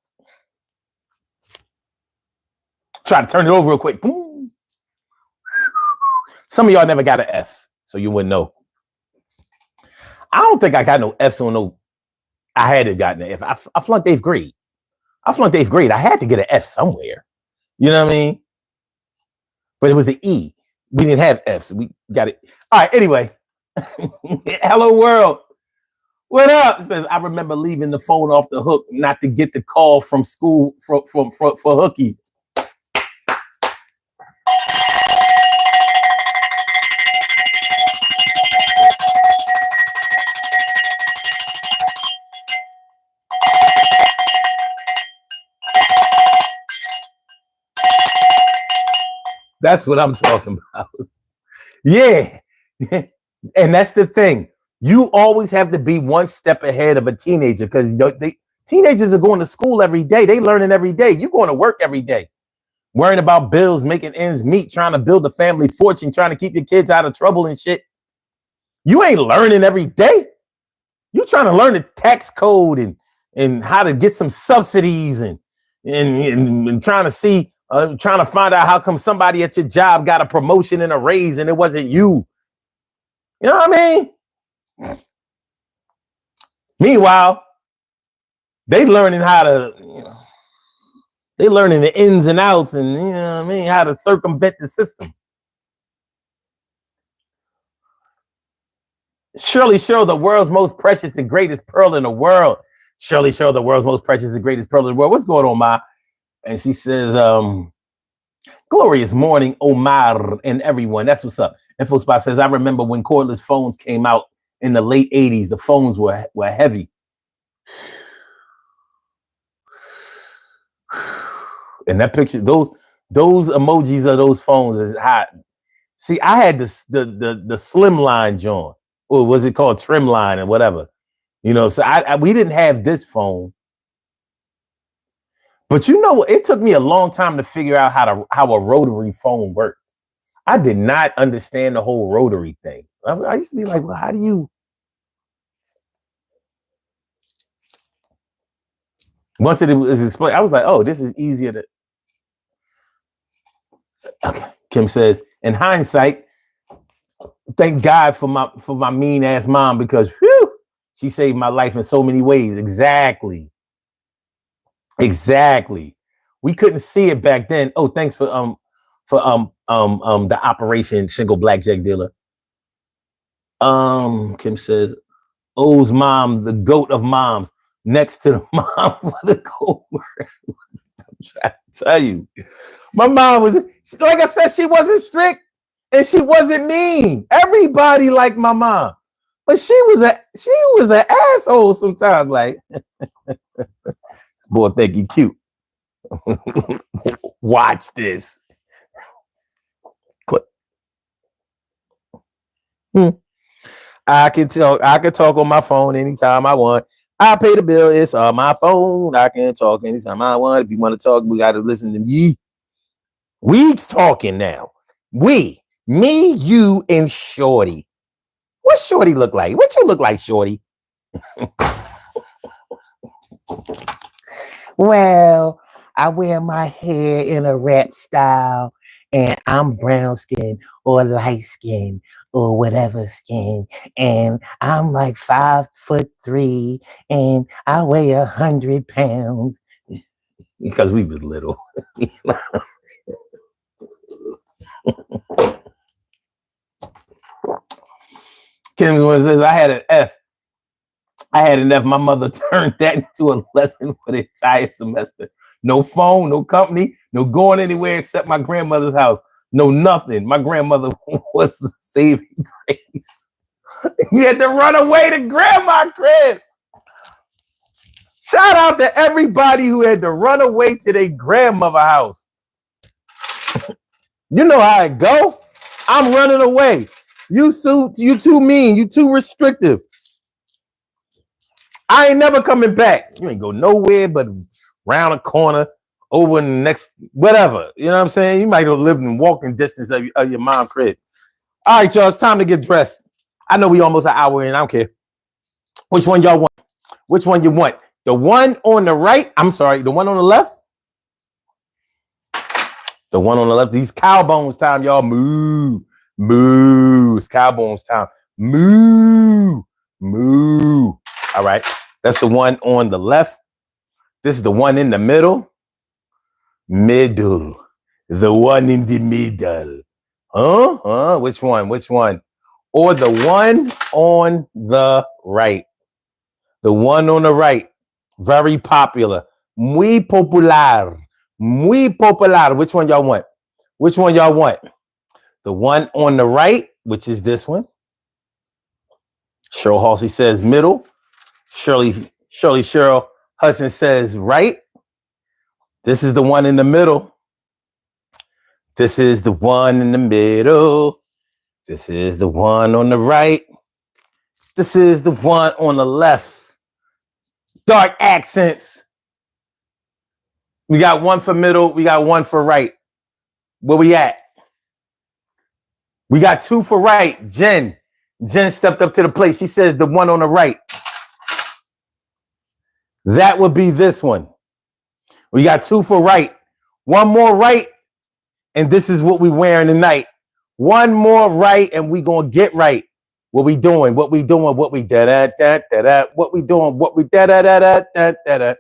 Try to turn it over real quick. Boom. Some of y'all never got an F, so you wouldn't know. I don't think I got no Fs on no. I had to gotten an F. I flunked 8th grade. I had to get an F somewhere. You know what I mean? But it was an E. We didn't have Fs. We got it. All right. Anyway, hello world. What up? Says, I remember leaving the phone off the hook not to get the call from school for Hookie. That's what I'm talking about. Yeah. And that's the thing. You always have to be one step ahead of a teenager because teenagers are going to school every day. They learning every day. You're going to work every day, worrying about bills, making ends meet, trying to build a family fortune, trying to keep your kids out of trouble and shit. You ain't learning every day. You trying to learn the tax code and how to get some subsidies and trying to see, trying to find out how come somebody at your job got a promotion and a raise and it wasn't you. You know what I mean? Meanwhile, they learning how to, they learning the ins and outs and how to circumvent the system. Shirley Cheryl, the world's most precious and greatest pearl in the world. Shirley Cheryl, the world's most precious and greatest pearl in the world. What's going on, Ma? And she says, glorious morning, Omar and everyone. That's what's up. InfoSpot says, I remember when cordless phones came out in the late 80s, the phones were heavy. And that picture, those emojis of those phones is hot. See, I had the slim line, John, or was it called trim line or whatever? You know, so we didn't have this phone. But you know, it took me a long time to figure out how a rotary phone worked. I did not understand the whole rotary thing. I used to be like, well, how do you? Once it was explained, I was like, oh, this is easier to. Okay. Kim says, in hindsight, thank God for my mean ass mom, because whew, she saved my life in so many ways. Exactly. We couldn't see it back then. Oh, thanks for the Operation Single Blackjack Dealer. Kim says, O's mom, the goat of moms, next to the mom for the goat. I'm trying to tell you, my mom was, like I said, she wasn't strict and she wasn't mean. Everybody liked my mom, but she was an asshole sometimes. Like, boy, think you cute. Watch this. I can talk on my phone anytime I want. I pay the bill. It's on my phone. I can talk anytime I want. If you want to talk, we got to listen to me. We talking now. Me, you, and Shorty. What Shorty look like? What you look like, Shorty? Well, I wear my hair in a wrap style, and I'm brown skin or light skin or whatever skin, and I'm like 5'3", and I weigh 100 pounds because we was little. Kim says, I had an F. My mother turned that into a lesson for the entire semester. No phone, no company, no going anywhere except my grandmother's house. No nothing. My grandmother was the saving grace. You had to run away to grandma's crib. Shout out to everybody who had to run away to their grandmother's house. You know how it go. I'm running away. You too mean. You too restrictive. I ain't never coming back. You ain't go nowhere but round a corner, over in the next, whatever. You know what I'm saying? You might have lived in walking distance of your mom's crib. All right, y'all, it's time to get dressed. I know we almost an hour in. I don't care. Which one y'all want? Which one you want? The one on the right? I'm sorry, the one on the left? The one on the left. These cow bones time, y'all. Moo. It's cow bones time. Moo. All right. That's the one on the left. This is the one in the middle. Middle. The one in the middle. Huh? Which one? Or the one on the right. The one on the right. Very popular. Muy popular. Which one y'all want? The one on the right, which is this one. Cheryl Halsey says middle. Cheryl Hudson says right. This is the one in the middle. This is the one in the middle. This is the one on the right. This is the one on the left. Dark accents. We got one for middle. We got one for right. Where we at? We got two for right. Jen stepped up to the plate. She says the one on the right. That would be this one. We got two for right. One more right, and this is what we wearing tonight. One more right, and we gonna get right. What we doing? What we doing? What we da da da da da. What we doing? What we da da da da da da da.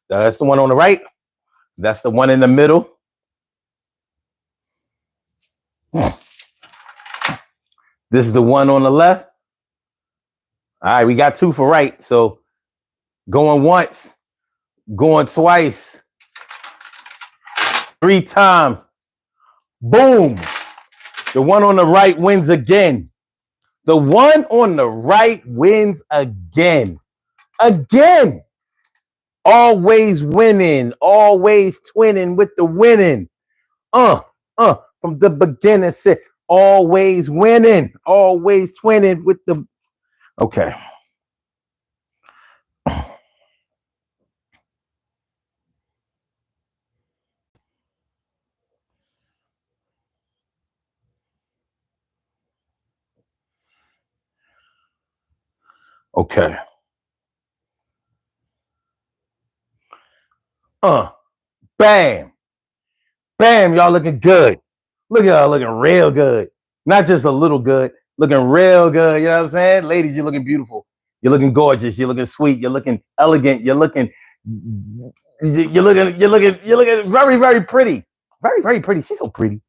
That's the one on the right. That's the one in the middle. This is the one on the left. All right, we got 2 for right. So going once, going twice, 3 times. Boom. The one on the right wins again. The one on the right wins again. Again. Always winning. Always twinning with the winning. From the beginning, said always winning. Always twinning with the. Okay. Okay. Bam. Bam. Y'all looking good. Look at y'all looking real good. Not just a little good. Looking real good. You know what I'm saying? Ladies, you're looking beautiful. You're looking gorgeous. You're looking sweet. You're looking elegant. You're looking very, very pretty. Very, very pretty. She's so pretty.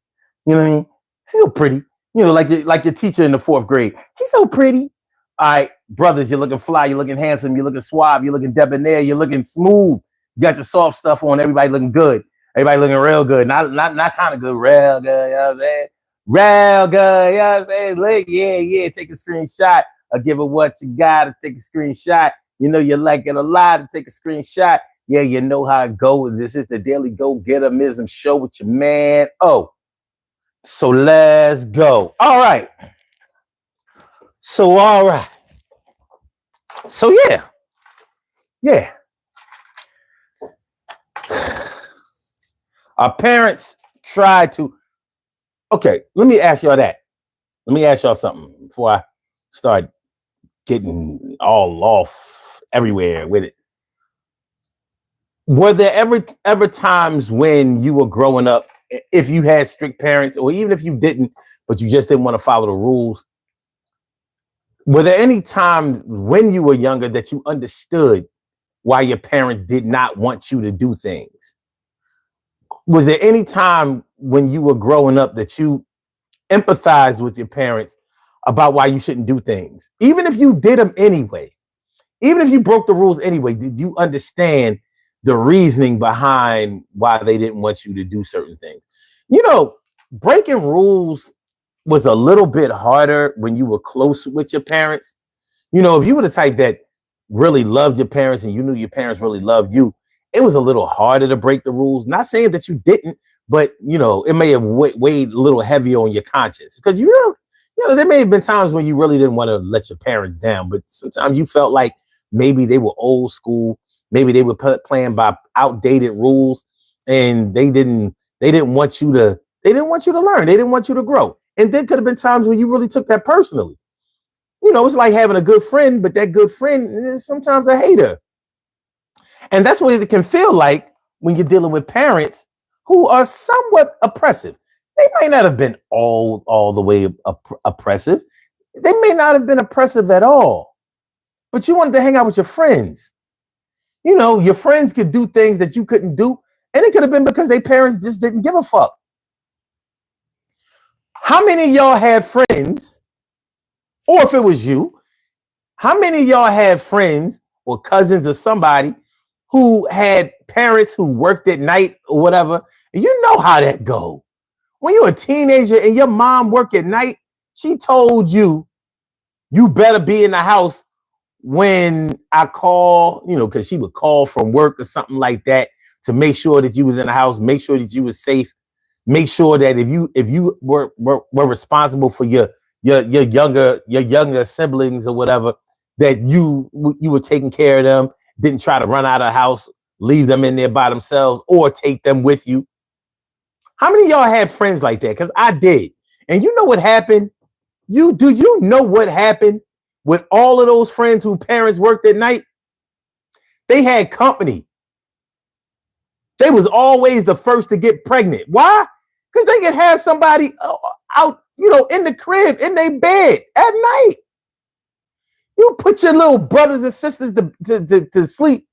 You know what I mean? She's so pretty. You know, like your teacher in the 4th grade. She's so pretty. All right, brothers, you're looking fly. You're looking handsome. You're looking suave. You're looking debonair. You're looking smooth. You got your soft stuff on. Everybody looking good. Everybody looking real good. Not kind of good. Real good. You know what I'm saying? Real good. You know what I'm saying? Look, yeah. Take a screenshot. I'll give it what you got to take a screenshot. You know you like it a lot to take a screenshot. Yeah, you know how it goes. This is the Daily Go Getter Show with your man. Oh, so let's go. All right. So yeah. Our parents try to. Okay, let me ask y'all that. Let me ask y'all something before I start getting all off everywhere with it. Were there ever times when you were growing up, if you had strict parents, or even if you didn't, but you just didn't want to follow the rules? Were there any time when you were younger that you understood why your parents did not want you to do things? Was there any time when you were growing up that you empathized with your parents about why you shouldn't do things? Even if you did them anyway, even if you broke the rules anyway, did you understand the reasoning behind why they didn't want you to do certain things? You know, breaking rules was a little bit harder when you were close with your parents. You know, if you were the type that really loved your parents and you knew your parents really loved you, it was a little harder to break the rules. Not saying that you didn't, but, you know, it may have weighed a little heavier on your conscience because there may have been times when you really didn't want to let your parents down, but sometimes you felt like maybe they were old school. Maybe they were playing by outdated rules and they didn't want you to learn. They didn't want you to grow. And there could have been times when you really took that personally. You know, it's like having a good friend, but that good friend is sometimes a hater. And that's what it can feel like when you're dealing with parents who are somewhat oppressive. They might not have been all the way oppressive. They may not have been oppressive at all. But you wanted to hang out with your friends. You know, your friends could do things that you couldn't do. And it could have been because their parents just didn't give a fuck. How many of y'all had friends, or if it was you, how many of y'all had friends or cousins or somebody who had parents who worked at night or whatever? And you know how that goes. When you're a teenager and your mom worked at night, she told you, you better be in the house when I call, you know, because she would call from work or something like that to make sure that you was in the house, make sure that you was safe, make sure that if you were responsible for your younger siblings or whatever, that you were taking care of them, didn't try to run out of the house, leave them in there by themselves, or take them with you. How many of y'all had friends like that? Because I did. And you know what happened? You know what happened with all of those friends whose parents worked at night? They had company. They was always the first to get pregnant. Why? Because they could have somebody out, you know, in the crib, in their bed at night. You put your little brothers and sisters to sleep.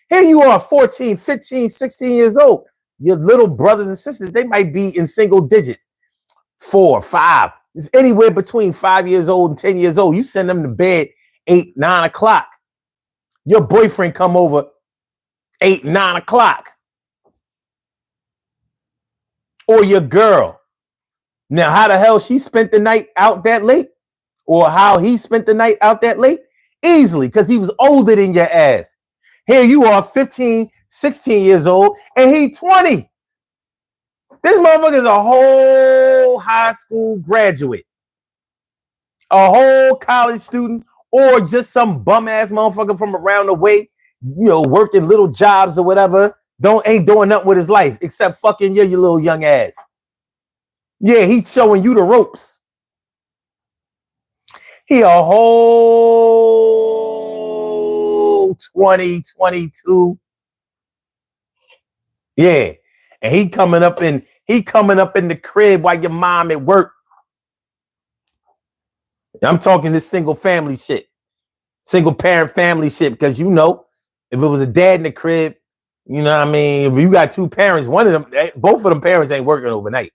Here you are, 14, 15, 16 years old. Your little brothers and sisters, they might be in single digits. 4, 5. It's anywhere between 5 years old and 10 years old. You send them to bed 8, 9 o'clock. Your boyfriend come over 8, 9 o'clock. Or your girl. Now, how the hell she spent the night out that late? Or how he spent the night out that late? Easily, because he was older than your ass. Here you are, 15, 16 years old, and he 20. This motherfucker is a whole high school graduate, a whole college student, or just some bum ass motherfucker from around the way, working little jobs or whatever. Ain't doing nothing with his life except fucking you little young ass. Yeah, he's showing you the ropes. He a whole 20, 22. Yeah. And he coming up in the crib while your mom at work. I'm talking this single family shit. Single parent family shit, because if it was a dad in the crib, you know what I mean? If you got two parents, both of them parents ain't working overnight.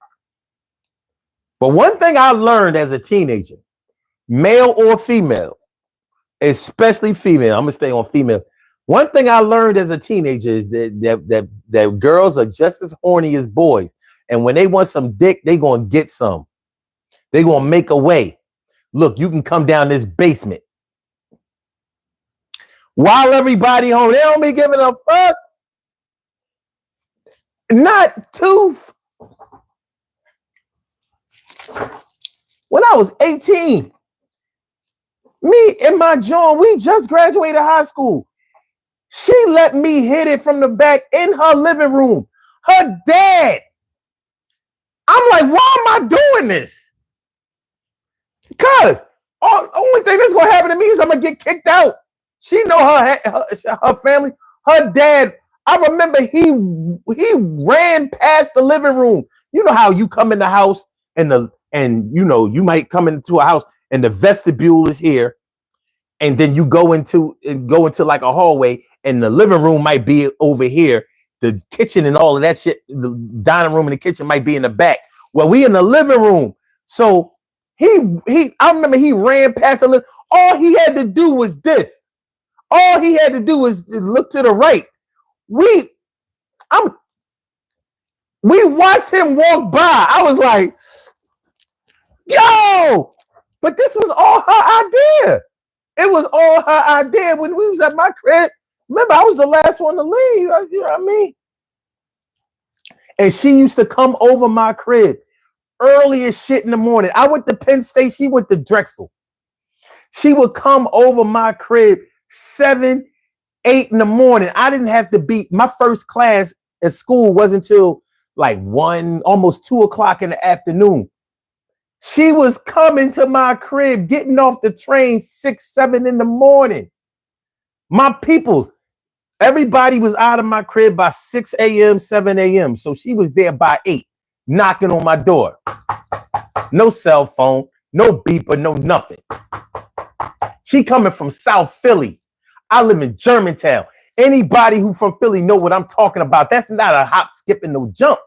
But one thing I learned as a teenager, male or female, especially female, I'm gonna stay on female. One thing I learned as a teenager is that girls are just as horny as boys. And when they want some dick, they gonna get some. They gonna make a way. Look, you can come down this basement. While everybody home, they don't be giving a fuck. Not tooth. When I was 18, me and my John, we just graduated high school. She let me hit it from the back in her living room. Her dad. I'm like, why am I doing this? Because only thing that's gonna happen to me is I'm gonna get kicked out. She know her family. Her dad, I remember he ran past the living room. You know how you come in the house and you might come into a house and the vestibule is here, and then you go into like a hallway, and the living room might be over here. The kitchen and all of that shit, the dining room and the kitchen might be in the back. Well, we in the living room. So I remember he ran past the living. All he had to do was this. All he had to do was look to the right. We watched him walk by. I was like, yo, but this was all her idea. It was all her idea when we was at my crib. Remember, I was the last one to leave. You know what I mean? And she used to come over my crib early as shit in the morning. I went to Penn State. She went to Drexel. She would come over my crib 7, 8 in the morning. I didn't have to be. My first class at school wasn't until like 1, almost 2 o'clock in the afternoon. She was coming to my crib, getting off the train 6, 7 in the morning. My peoples, everybody was out of my crib by 6 a.m., 7 a.m. So she was there by 8, knocking on my door. No cell phone, no beeper, no nothing. She coming from South Philly. I live in Germantown. Anybody who from Philly know what I'm talking about. That's not a hop, skip, and no jump.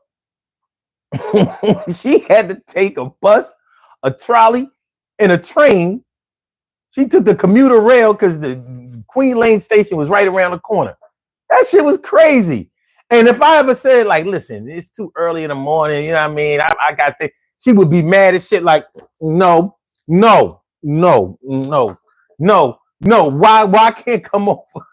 She had to take a bus, a trolley, and a train. She took the commuter rail because the Queen Lane station was right around the corner. That shit was crazy. And if I ever said, like, listen, it's too early in the morning, you know what I mean? I got this. She would be mad as shit, like, no. Why can't come over?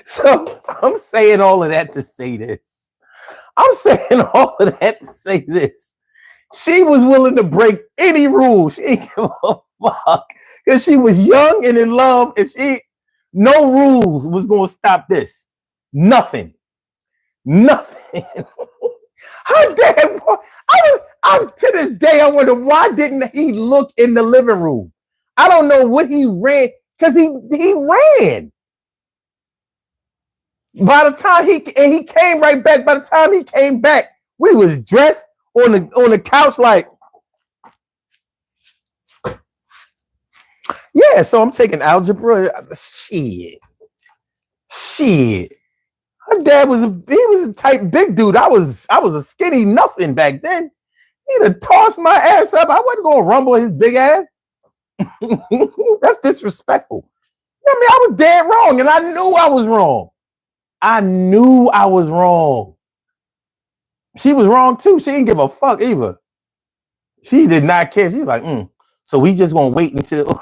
So I'm saying all of that to say this. She was willing to break any rule. She didn't give a fuck because she was young and in love, and no rules was going to stop this. Nothing. Her dad, to this day, I wonder why didn't he look in the living room? I don't know what he ran, because he ran. By the time he came right back, by the time he came back, we was dressed on the couch like, yeah, so I'm taking algebra. Shit. Her dad was a type big dude. I was a skinny nothing back then. He'd have tossed my ass up. I wasn't gonna rumble his big ass. That's disrespectful. I mean, I was dead wrong, and I knew I was wrong. I knew I was wrong. She was wrong too. She didn't give a fuck either. She did not care. She was like, so we just gonna wait until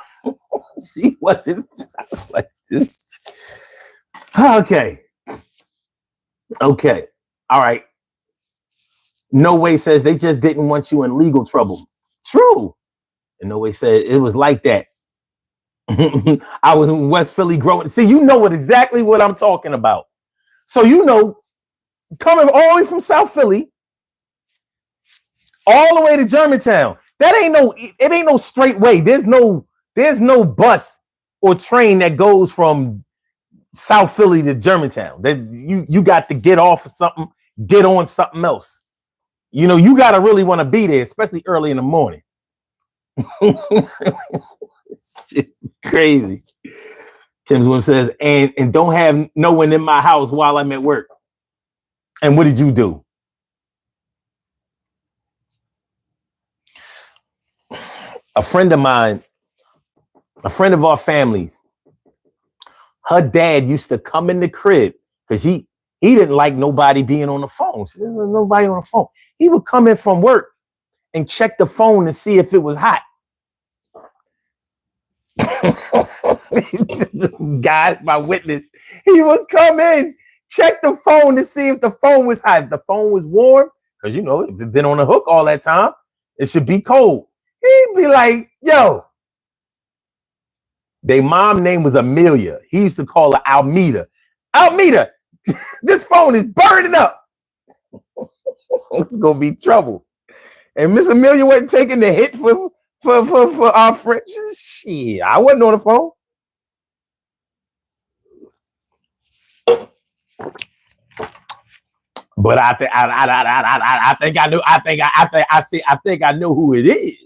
she wasn't. I was like, this. Okay. Okay. All right. No Way says they just didn't want you in legal trouble. True. And No Way said it was like that. I was in West Philly growing. See, you know exactly what I'm talking about. So you know, coming all the way from South Philly, all the way to Germantown. It ain't no straight way. There's no bus or train that goes from South Philly to Germantown. That you got to get off of something, get on something else. You know, you got to really want to be there, especially early in the morning. Crazy. Kim's one says, and don't have no one in my house while I'm at work. And what did you do? A friend of mine, a friend of our family's, her dad used to come in the crib because he didn't like nobody being on the phone. Nobody on the phone. He would come in from work and check the phone to see if it was hot. God, my witness. He would come in, check the phone to see if the phone was hot. If the phone was warm, because you know, if it's been on the hook all that time, it should be cold. He'd be like, yo. Their mom name was Amelia. He used to call her Almeida. Almeida, this phone is burning up. It's gonna be trouble. And Miss Amelia wasn't taking the hit for our friend. Shit, I wasn't on the phone. But I think I knew. I think I know who it is.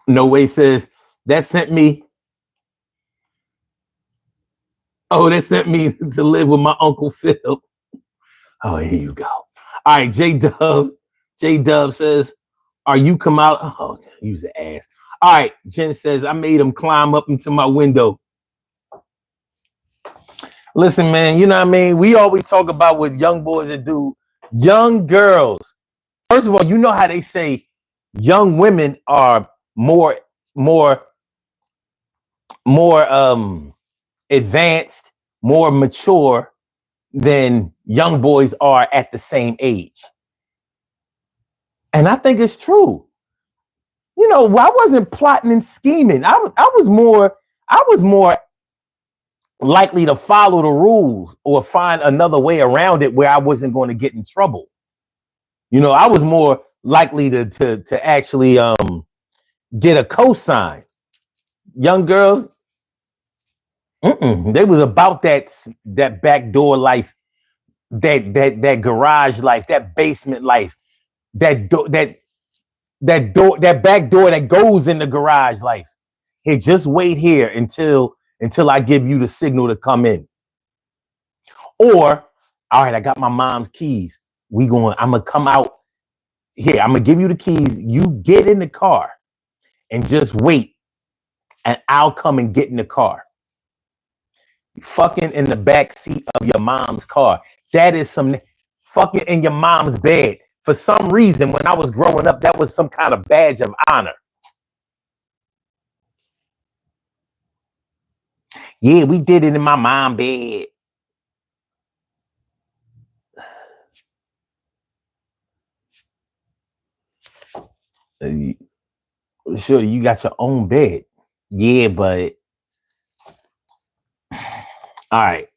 No Way says that sent me. Oh, they sent me to live with my Uncle Phil. Oh, here you go. All right, J Dub says, are you come out? Oh, use the ass. All right, Jen says, I made him climb up into my window. Listen, man, you know what I mean? We always talk about what young boys that do. Young girls. First of all, you know how they say young women are more advanced, more mature than young boys are at the same age. And I think it's true. You know, I wasn't plotting and scheming. I was more likely to follow the rules or find another way around it where I wasn't going to get in trouble. You know, I was more likely to actually get a cosign. Young girls, they was about that backdoor life, that garage life, that basement life, that back door that goes in the garage life. Hey, just wait here until I give you the signal to come in. Or, all right, I got my mom's keys. I'm gonna come out here. I'm gonna give you the keys. You get in the car and just wait, and I'll come and get in the car. Fucking in the back seat of your mom's car. That is some fucking in your mom's bed. For some reason, when I was growing up, that was some kind of badge of honor. Yeah, we did it in my mom's bed. Sure, you got your own bed. Yeah, but all right.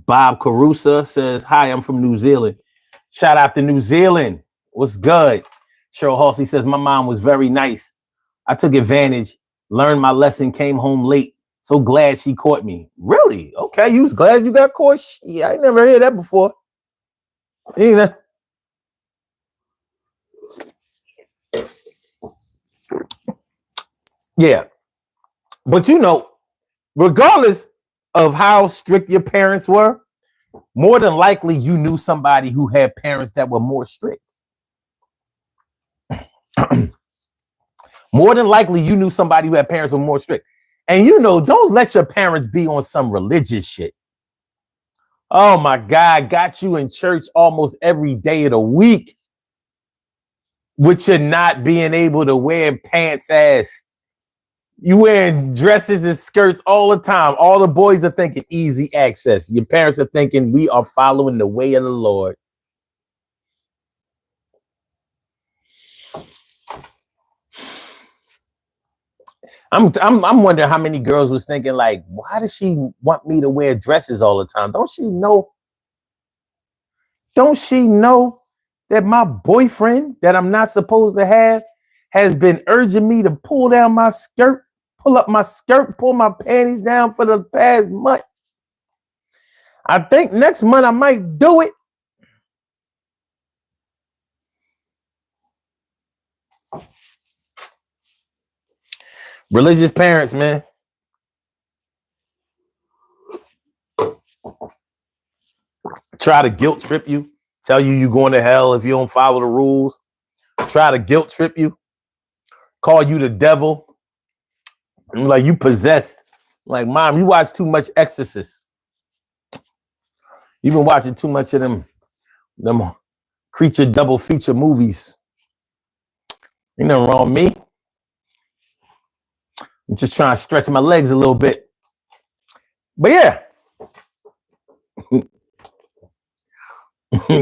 Bob Carusa says, hi, I'm from New Zealand. Shout out to New Zealand. What's good? Cheryl Halsey says, my mom was very nice. I took advantage, learned my lesson, came home late. So glad she caught me. Really? Okay, you was glad you got caught? Yeah, I never heard that before. Either. Yeah. But you know, regardless of how strict your parents were, more than likely you knew somebody who had parents that were more strict. More than likely you knew somebody who had parents who were more strict. And you know, don't let your parents be on some religious shit. Oh my God, got you in church almost every day of the week, with you not being able to wear pants ass. You wearing dresses and skirts all the time. All the boys are thinking easy access. Your parents are thinking we are following the way of the Lord. I'm wondering how many girls was thinking like, why does she want me to wear dresses all the time? Don't she know? Don't she know that my boyfriend that I'm not supposed to have has been urging me to pull down my skirt, pull up my skirt, pull my panties down for the past month? I think next month I might do it. Religious parents, man. Try to guilt trip you, tell you you're going to hell if you don't follow the rules. Try to guilt trip you, call you the devil. And like you possessed. Like, mom, you watch too much Exorcist. You've been watching too much of them creature double feature movies. Ain't nothing wrong with me. I'm just trying to stretch my legs a little bit. But yeah.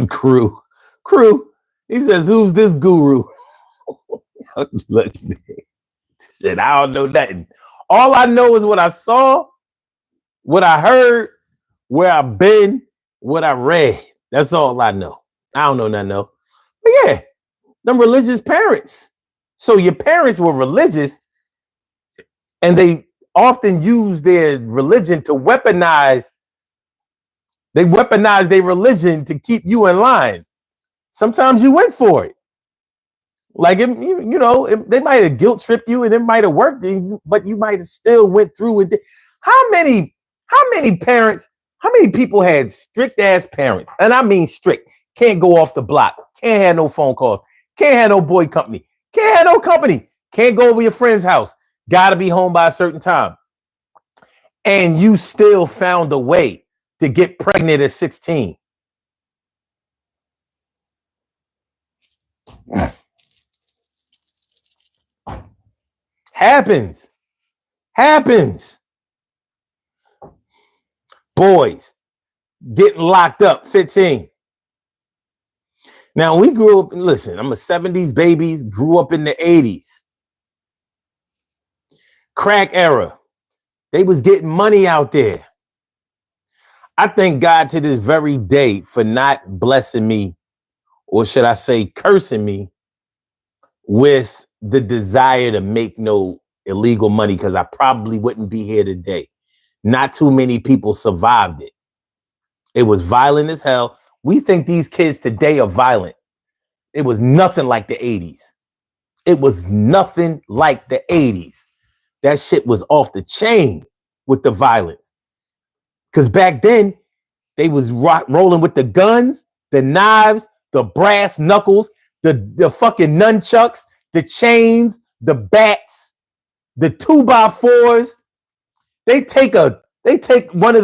Crew. He says, who's this guru? Look, shit, I don't know nothing. All I know is what I saw, what I heard, where I've been, what I read. That's all I know. I don't know nothing else. But yeah, them religious parents. So your parents were religious, and they often use their religion to weaponize. They weaponize their religion to keep you in line. Sometimes you went for it. Like, they might have guilt tripped you and it might have worked, but you might have still went through it. How many parents, how many people had strict ass parents? And I mean strict. Can't go off the block. Can't have no phone calls. Can't have no boy company. Can't have no company. Can't go over your friend's house. Got to be home by a certain time. And you still found a way to get pregnant at 16. Happens. Boys getting locked up 15. Now we grew up, listen, I'm a 70s babies, grew up in the 80s. Crack era. They was getting money out there. I thank God to this very day for not blessing me, or should I say cursing me, with the desire to make no illegal money, because I probably wouldn't be here today. Not too many people survived it. It was violent as hell. We think these kids today are violent. It was nothing like the 80s. It was nothing like the 80s. That shit was off the chain with the violence. Because back then, they was rolling with the guns, the knives, the brass knuckles, the fucking nunchucks, the chains, the bats, the 2x4s. They take one of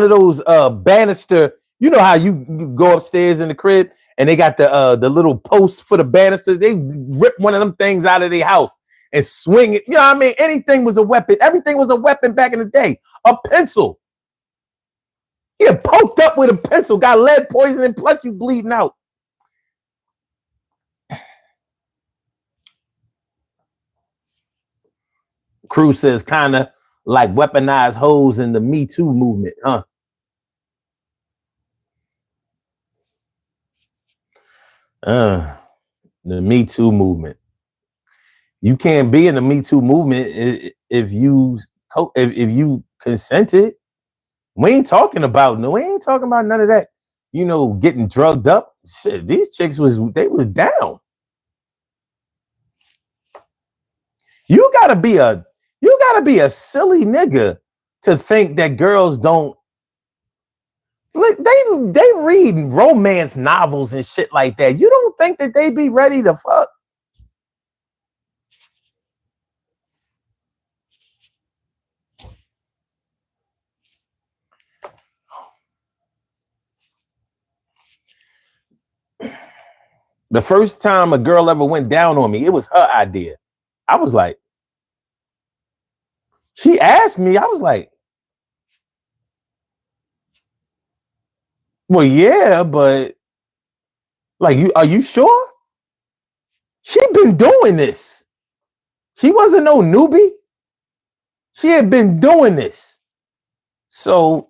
those banister. You know how you go upstairs in the crib and they got the little posts for the banister. They rip one of them things out of their house and swing it. You know what I mean? Anything was a weapon. Everything was a weapon back in the day. A pencil. You poked up with a pencil, got lead poisoning, plus you bleeding out. Crew says kind of like weaponized hoes in the Me Too movement, huh? The Me Too movement. You can't be in the Me Too movement if you consented. We ain't talking about none of that. Getting drugged up. Shit, these chicks was down. You gotta be a silly nigga to think that girls don't like they read romance novels and shit like that. You don't think that they be ready to fuck? The first time a girl ever went down on me, it was her idea. I was like, she asked me, I was like, well, yeah, but like, are you sure? She been doing this. She wasn't no newbie. She had been doing this. So,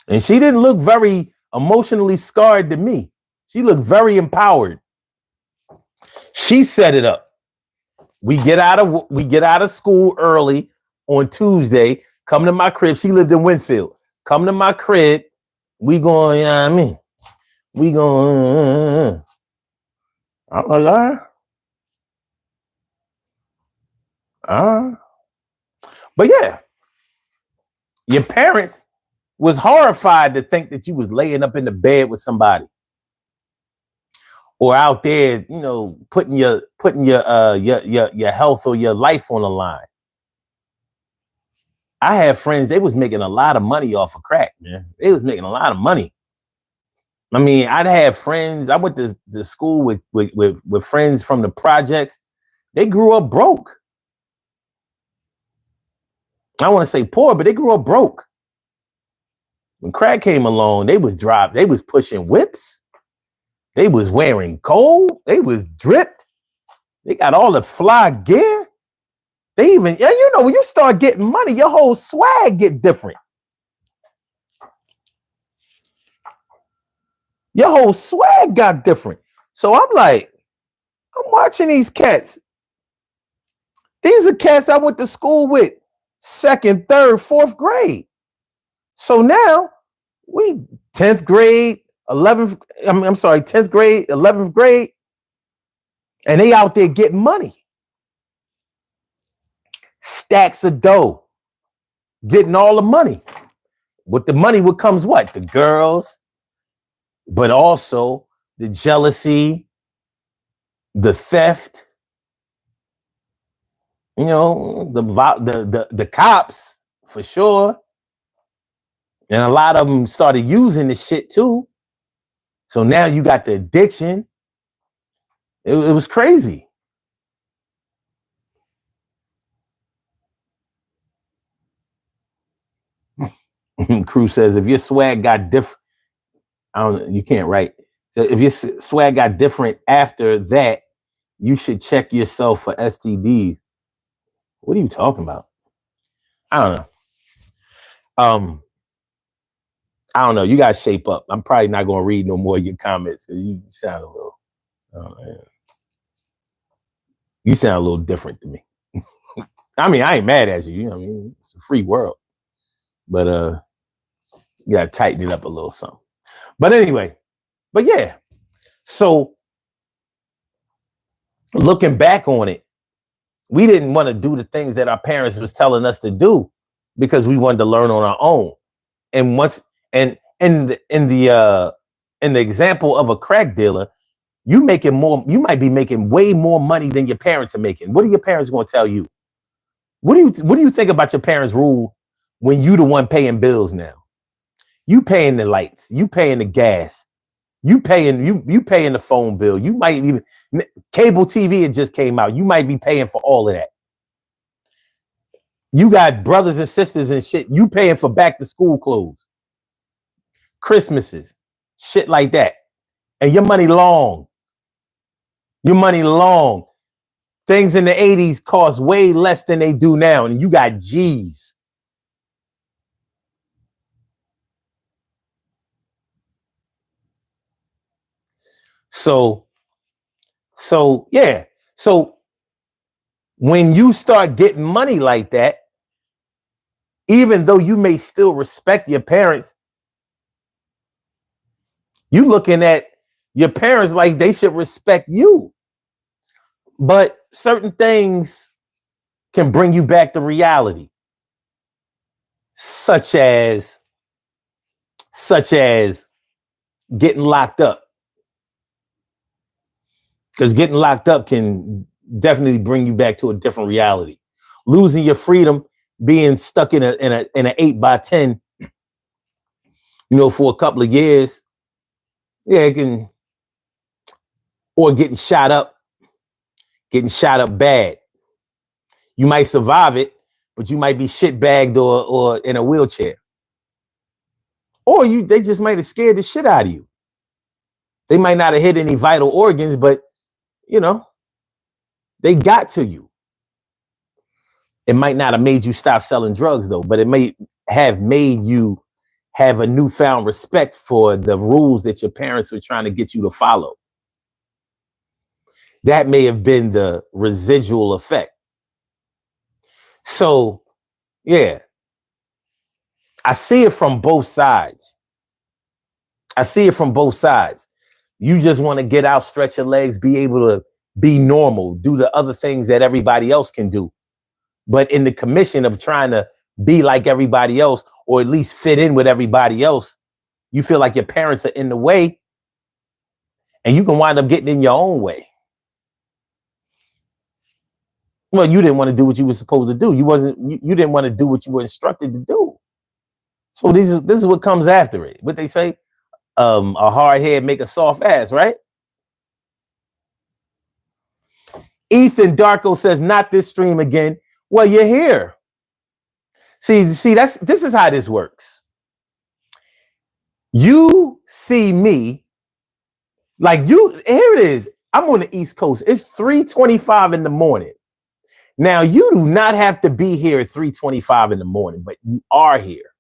and she didn't look very emotionally scarred to me. She looked very empowered. She set it up. We get out of school early on Tuesday. Come to my crib. She lived in Winfield. Come to my crib. We going, you know what I mean? We going, I'm like, but yeah, your parents was horrified to think that you was laying up in the bed with somebody or out there, you know, putting your health or your life on the line. I had friends, they was making a lot of money off of crack, man. They was making a lot of money. I mean, I'd have friends. I went to school with friends from the projects. They grew up broke. I don't want to say poor, but they grew up broke. When crack came along, they was pushing whips. They was wearing gold. They was dripped. They got all the fly gear. They even, you know, when you start getting money, your whole swag get different. Your whole swag got different. So I'm like, I'm watching these cats. These are cats I went to school with, 2nd, 3rd, 4th grade. So now we 10th grade, 11th, I'm sorry, 10th grade, 11th grade, and they out there getting money. Stacks of dough, getting all the money. With the money, what comes what? The girls, but also the jealousy, the theft, you know, the cops for sure. And a lot of them started using this shit too. So now you got the addiction. It was crazy. Crew says, if your swag got different, I don't know, you can't write. So if your swag got different after that, you should check yourself for STDs. What are you talking about? I don't know. I don't know. You gotta shape up. I'm probably not gonna read no more of your comments. You sound a little, you sound a little different to me. I mean, I ain't mad at you. You know what I mean? It's a free world, but you gotta tighten it up a little something. But anyway, but yeah. So looking back on it, we didn't want to do the things that our parents was telling us to do because we wanted to learn on our own. And once and in the example of a crack dealer, you might be making way more money than your parents are making. What are your parents going to tell you? What do you think about your parents' rule when you the one paying bills now? You paying the lights, you paying the gas, you paying the phone bill. You might even cable TV, it just came out. You might be paying for all of that. You got brothers and sisters and shit. You paying for back to school clothes, Christmases, shit like that. And your money long. Your money long. Things in the 80s cost way less than they do now. And you got G's. So yeah. So when you start getting money like that, even though you may still respect your parents, you looking at Your parents, like, they should respect you. But certain things can bring you back to reality, such as getting locked up. Because getting locked up can definitely bring you back to a different reality. Losing your freedom, being stuck in an 8x10, for a couple of years, yeah, it can. Or getting shot up bad. You might survive it, but you might be shit bagged or in a wheelchair. Or they just might have scared the shit out of you. They might not have hit any vital organs, but they got to you. It might not have made you stop selling drugs though, but it may have made you have a newfound respect for the rules that your parents were trying to get you to follow. That may have been the residual effect. So, yeah, I see it from both sides. You just want to get out, stretch your legs, be able to be normal, do the other things that everybody else can do. But in the commission of trying to be like everybody else, or at least fit in with everybody else, you feel like your parents are in the way, and you can wind up getting in your own way. Well, you didn't want to do what you were supposed to do. You didn't want to do what you were instructed to do. So this is what comes after it. What they say, a hard head make a soft ass, right? Ethan Darko says, not this stream again. Well, you're here. See, this is how this works. You see me, like here it is. I'm on the East Coast. It's 3:25 in the morning. Now, you do not have to be here at 3:25 in the morning, but you are here.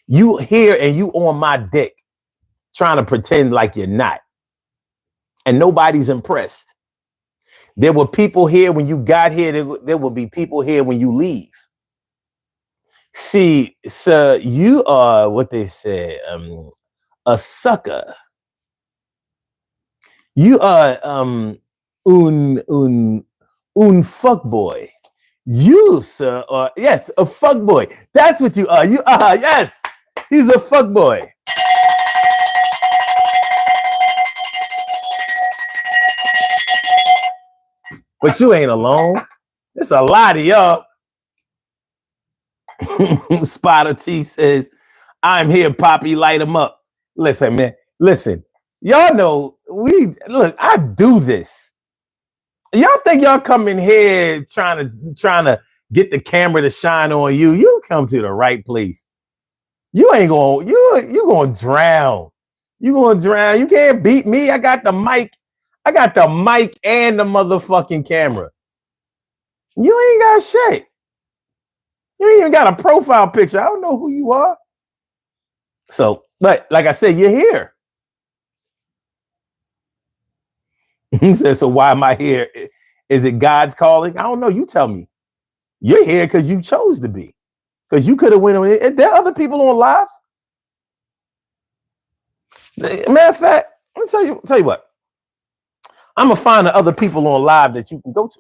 You here and you on my dick trying to pretend like you're not. And nobody's impressed. There were people here when you got here. There will be people here when you leave. See, sir, you are what they say, a sucker. You are un fuckboy. You, sir, are, yes, a fuckboy. That's what you are. You are, yes. He's a fuckboy. But you ain't alone. There's a lot of y'all. Spotter T says, I'm here, Poppy, light him up. Listen, man. Listen, y'all know I do this. Y'all think y'all come in here trying to get the camera to shine on you. You come to the right place. You ain't going, you going to drown. You going to drown. You can't beat me. I got the mic. I got the mic and the motherfucking camera. You ain't got shit. You ain't even got a profile picture. I don't know who you are. So, but like I said, you're here. He says, so why am I here? Is it God's calling? I don't know. You tell me. You're here because you chose to be. Because you could have went on it. There are other people on lives. Matter of fact, let me tell you what. I'm gonna find the other people on live that you can go to.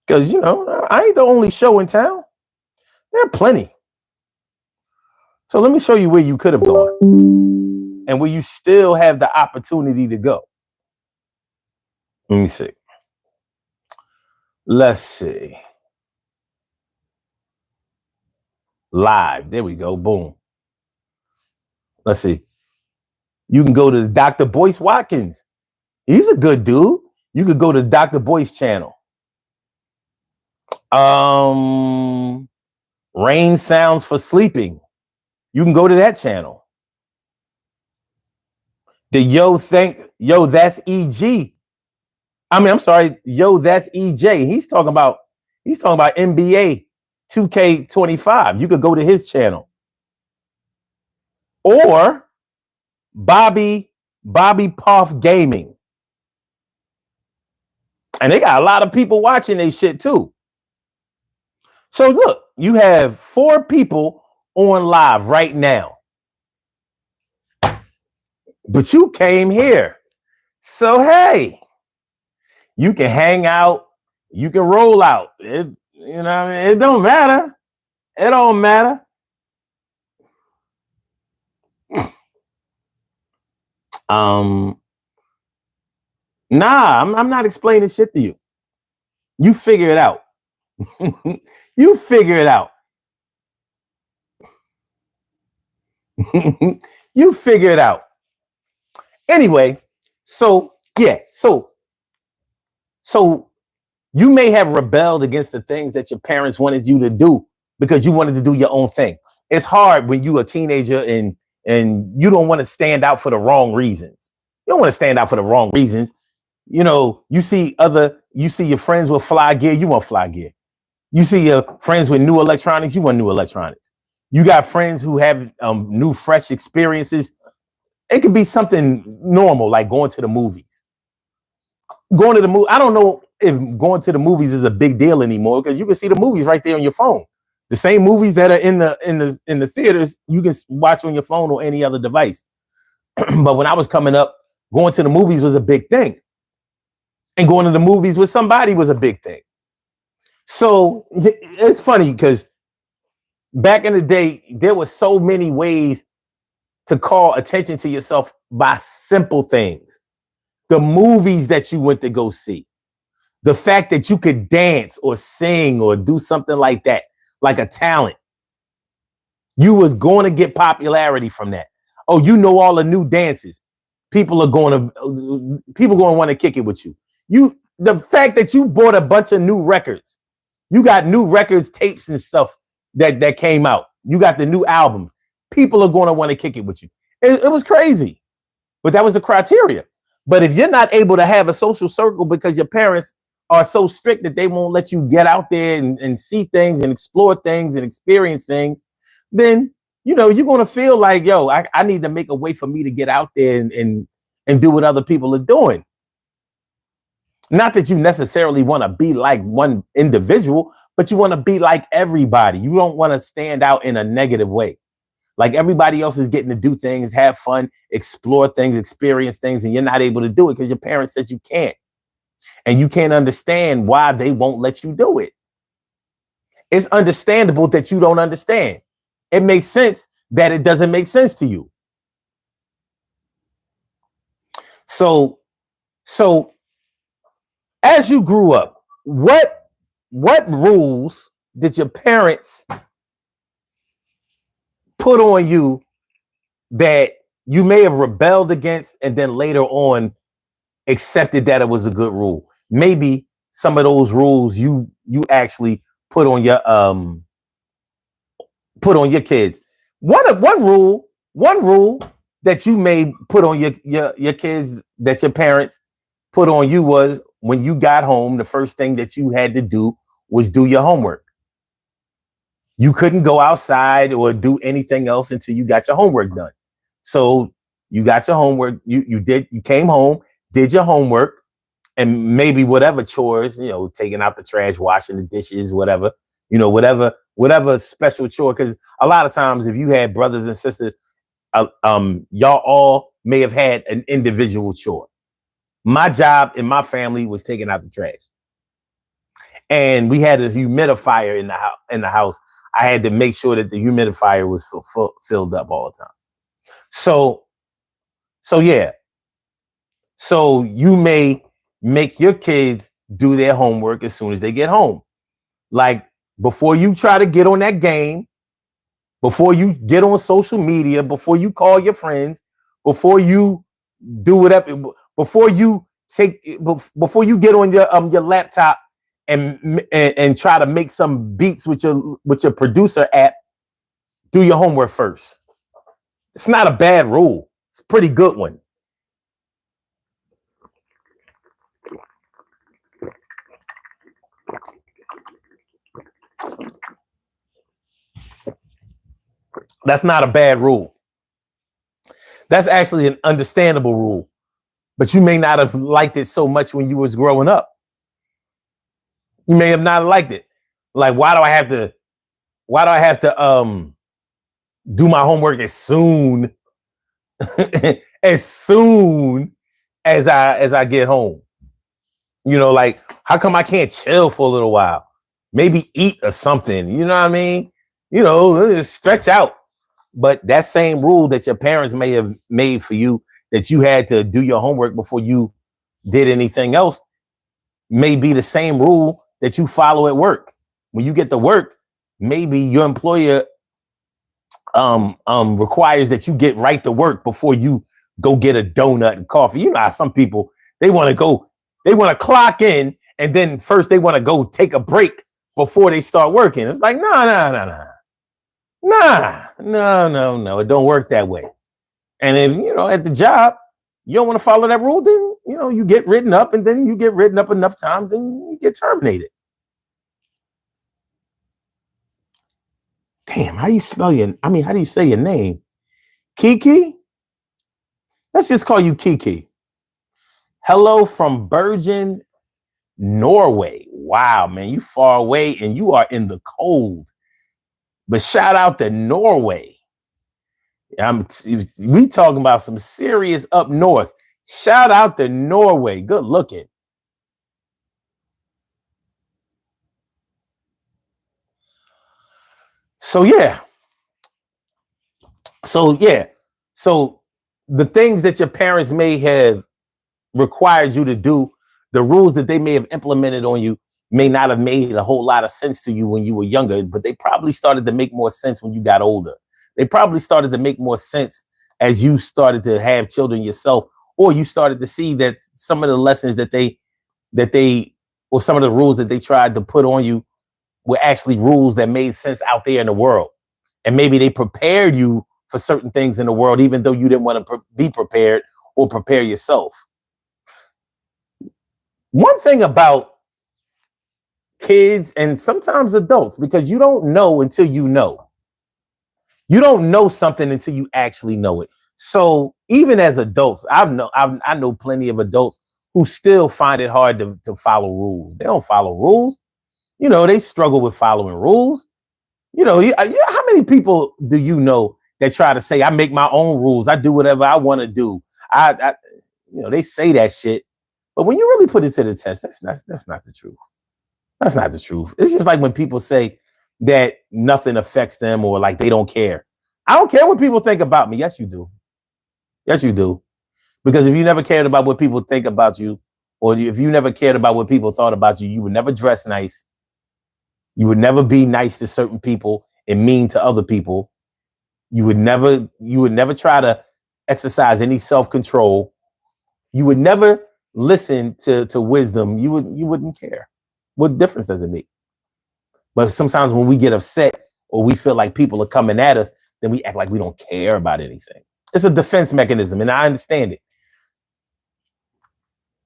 Because I ain't the only show in town. There are plenty. So let me show you where you could have gone and where you still have the opportunity to go. Let me see. Let's see. Live. There we go. Boom. Let's see. You can go to Dr. Boyce Watkins. He's a good dude. You could go to Dr. Boyce channel. Rain Sounds for Sleeping. You can go to that channel. The that's EG. I'm sorry, that's EJ. He's talking about NBA 2K25. You could go to his channel. Or Bobby Puff Gaming. And they got a lot of people watching their shit too. So look, you have 4 people on live right now. but you came here. So, hey, you can hang out, you can roll out. You know what I mean? It don't matter. It don't matter. Um, I'm not explaining shit to you. You figure it out. You figure it out. You figure it out. Anyway, so yeah, so you may have rebelled against the things that your parents wanted you to do because you wanted to do your own thing. It's hard when you're a teenager and you don't want to stand out for the wrong reasons. You don't want to stand out for the wrong reasons. You know, you see your friends with fly gear, you want fly gear. You see your friends with new electronics, you want new electronics. You got friends who have new, fresh experiences. It could be something normal, like going to the movies. Going to the movie, I don't know if going to the movies is a big deal anymore because you can see the movies right there on your phone. The same movies that are in the theaters, you can watch on your phone or any other device. But when I was coming up, going to the movies was a big thing. And going to the movies with somebody was a big thing. So it's funny because back in the day, there were so many ways to call attention to yourself by simple things. The movies that you went to go see, the fact that you could dance or sing or do something like that, like a talent. You was going to get popularity from that. Oh, you know all the new dances. People going to want to kick it with you. The fact that you bought a bunch of new records, you got new records, tapes, and stuff that came out. You got the new albums. People are going to want to kick it with you. It was crazy, but that was the criteria. But if you're not able to have a social circle because your parents are so strict that they won't let you get out there and see things and explore things and experience things, then you're going to feel like, yo, I need to make a way for me to get out there and do what other people are doing. Not that you necessarily want to be like one individual, but you want to be like everybody. You don't want to stand out in a negative way. Like everybody else is getting to do things, have fun, explore things, experience things, and you're not able to do it because your parents said you can't. And you can't understand why they won't let you do it. It's understandable that you don't understand. It makes sense that it doesn't make sense to you. So as you grew up, what rules did your parents put on you that you may have rebelled against and then later on accepted that it was a good rule? Maybe some of those rules you actually put on your kids. One rule that you may put on your kids that your parents put on you was when you got home, the first thing that you had to do was do your homework. You couldn't go outside or do anything else until you got your homework done. So you got your homework, you came home, did your homework, and maybe whatever chores, taking out the trash, washing the dishes, whatever, whatever special chore. Because a lot of times if you had brothers and sisters, y'all all may have had an individual chore. My job in my family was taking out the trash. And we had a humidifier in the house. I had to make sure that the humidifier was filled up all the time. So yeah. So you may make your kids do their homework as soon as they get home. Like before you try to get on that game, before you get on social media, before you call your friends, before you do whatever, before you get on your laptop and try to make some beats with your producer app, do your homework first. It's not a bad rule. It's a pretty good one. That's not a bad rule. That's actually an understandable rule, but you may not have liked it so much when you was growing up. You may have not liked it. Like, why do I have to do my homework as soon as soon as I get home. Like, how come I can't chill for a little while? Maybe eat or something. You know what I mean? Stretch out. But that same rule that your parents may have made for you, that you had to do your homework before you did anything else, may be the same rule that you follow at work. When you get to work, maybe your employer requires that you get right to work before you go get a donut and coffee. You know how some people, they want to clock in, and then first they want to go take a break before they start working. It's like, no. No. It don't work that way. And if, at the job, you don't want to follow that rule, then, you get written up, and then you get written up enough times, then you get terminated. Damn, how do you say your name? Kiki? Let's just call you Kiki. Hello from Bergen, Norway. Wow, man, you far away and you are in the cold. But shout out to Norway. We talking about some serious up north. Shout out to Norway. Good looking. So the things that your parents may have required you to do, the rules that they may have implemented on you, may not have made a whole lot of sense to you when you were younger, but they probably started to make more sense when you got older. They probably started to make more sense as you started to have children yourself, or you started to see that some of the lessons that they or some of the rules that they tried to put on you were actually rules that made sense out there in the world. And maybe they prepared you for certain things in the world, even though you didn't want to be prepared or prepare yourself. One thing about kids and sometimes adults, because you don't know until you know. You don't know something until you actually know it. So even as adults, I know plenty of adults who still find it hard to follow rules. They don't follow rules. They struggle with following rules. How many people do you know that try to say, I make my own rules, I do whatever I want to do? They say that shit, but when you really put it to the test, that's not the truth. That's not the truth. It's just like when people say that nothing affects them, or like they don't care. I don't care what people think about me. Yes, you do. Yes, you do. Because if you never cared about what people think about you, or if you never cared about what people thought about you, you would never dress nice. You would never be nice to certain people and mean to other people. You would never try to exercise any self-control. You would never listen to wisdom. You wouldn't care. What difference does it make? But sometimes when we get upset or we feel like people are coming at us, then we act like we don't care about anything. It's a defense mechanism, and I understand it.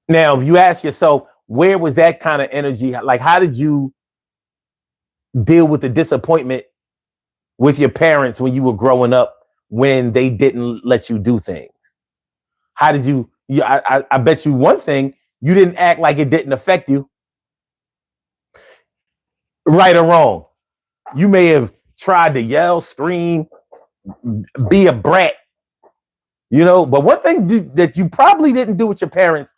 Now, if you ask yourself, where was that kind of energy? Like, how did you deal with the disappointment with your parents when you were growing up, when they didn't let you do things? How did you? I bet you one thing, you didn't act like it didn't affect you. Right or wrong, you may have tried to yell, scream, be a brat, but one thing that you probably didn't do with your parents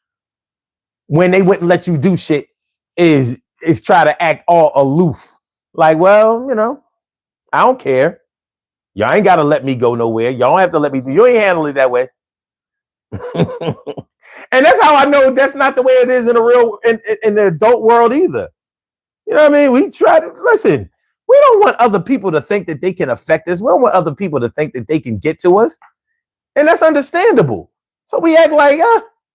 when they wouldn't let you do shit is try to act all aloof. Like, well, I don't care. Y'all ain't got to let me go nowhere. Y'all don't have to let me do. You ain't handle it that way. And that's how I know that's not the way it is in the adult world either. You know what I mean? We try to listen. We don't want other people to think that they can affect us. We don't want other people to think that they can get to us. And that's understandable. So we act like,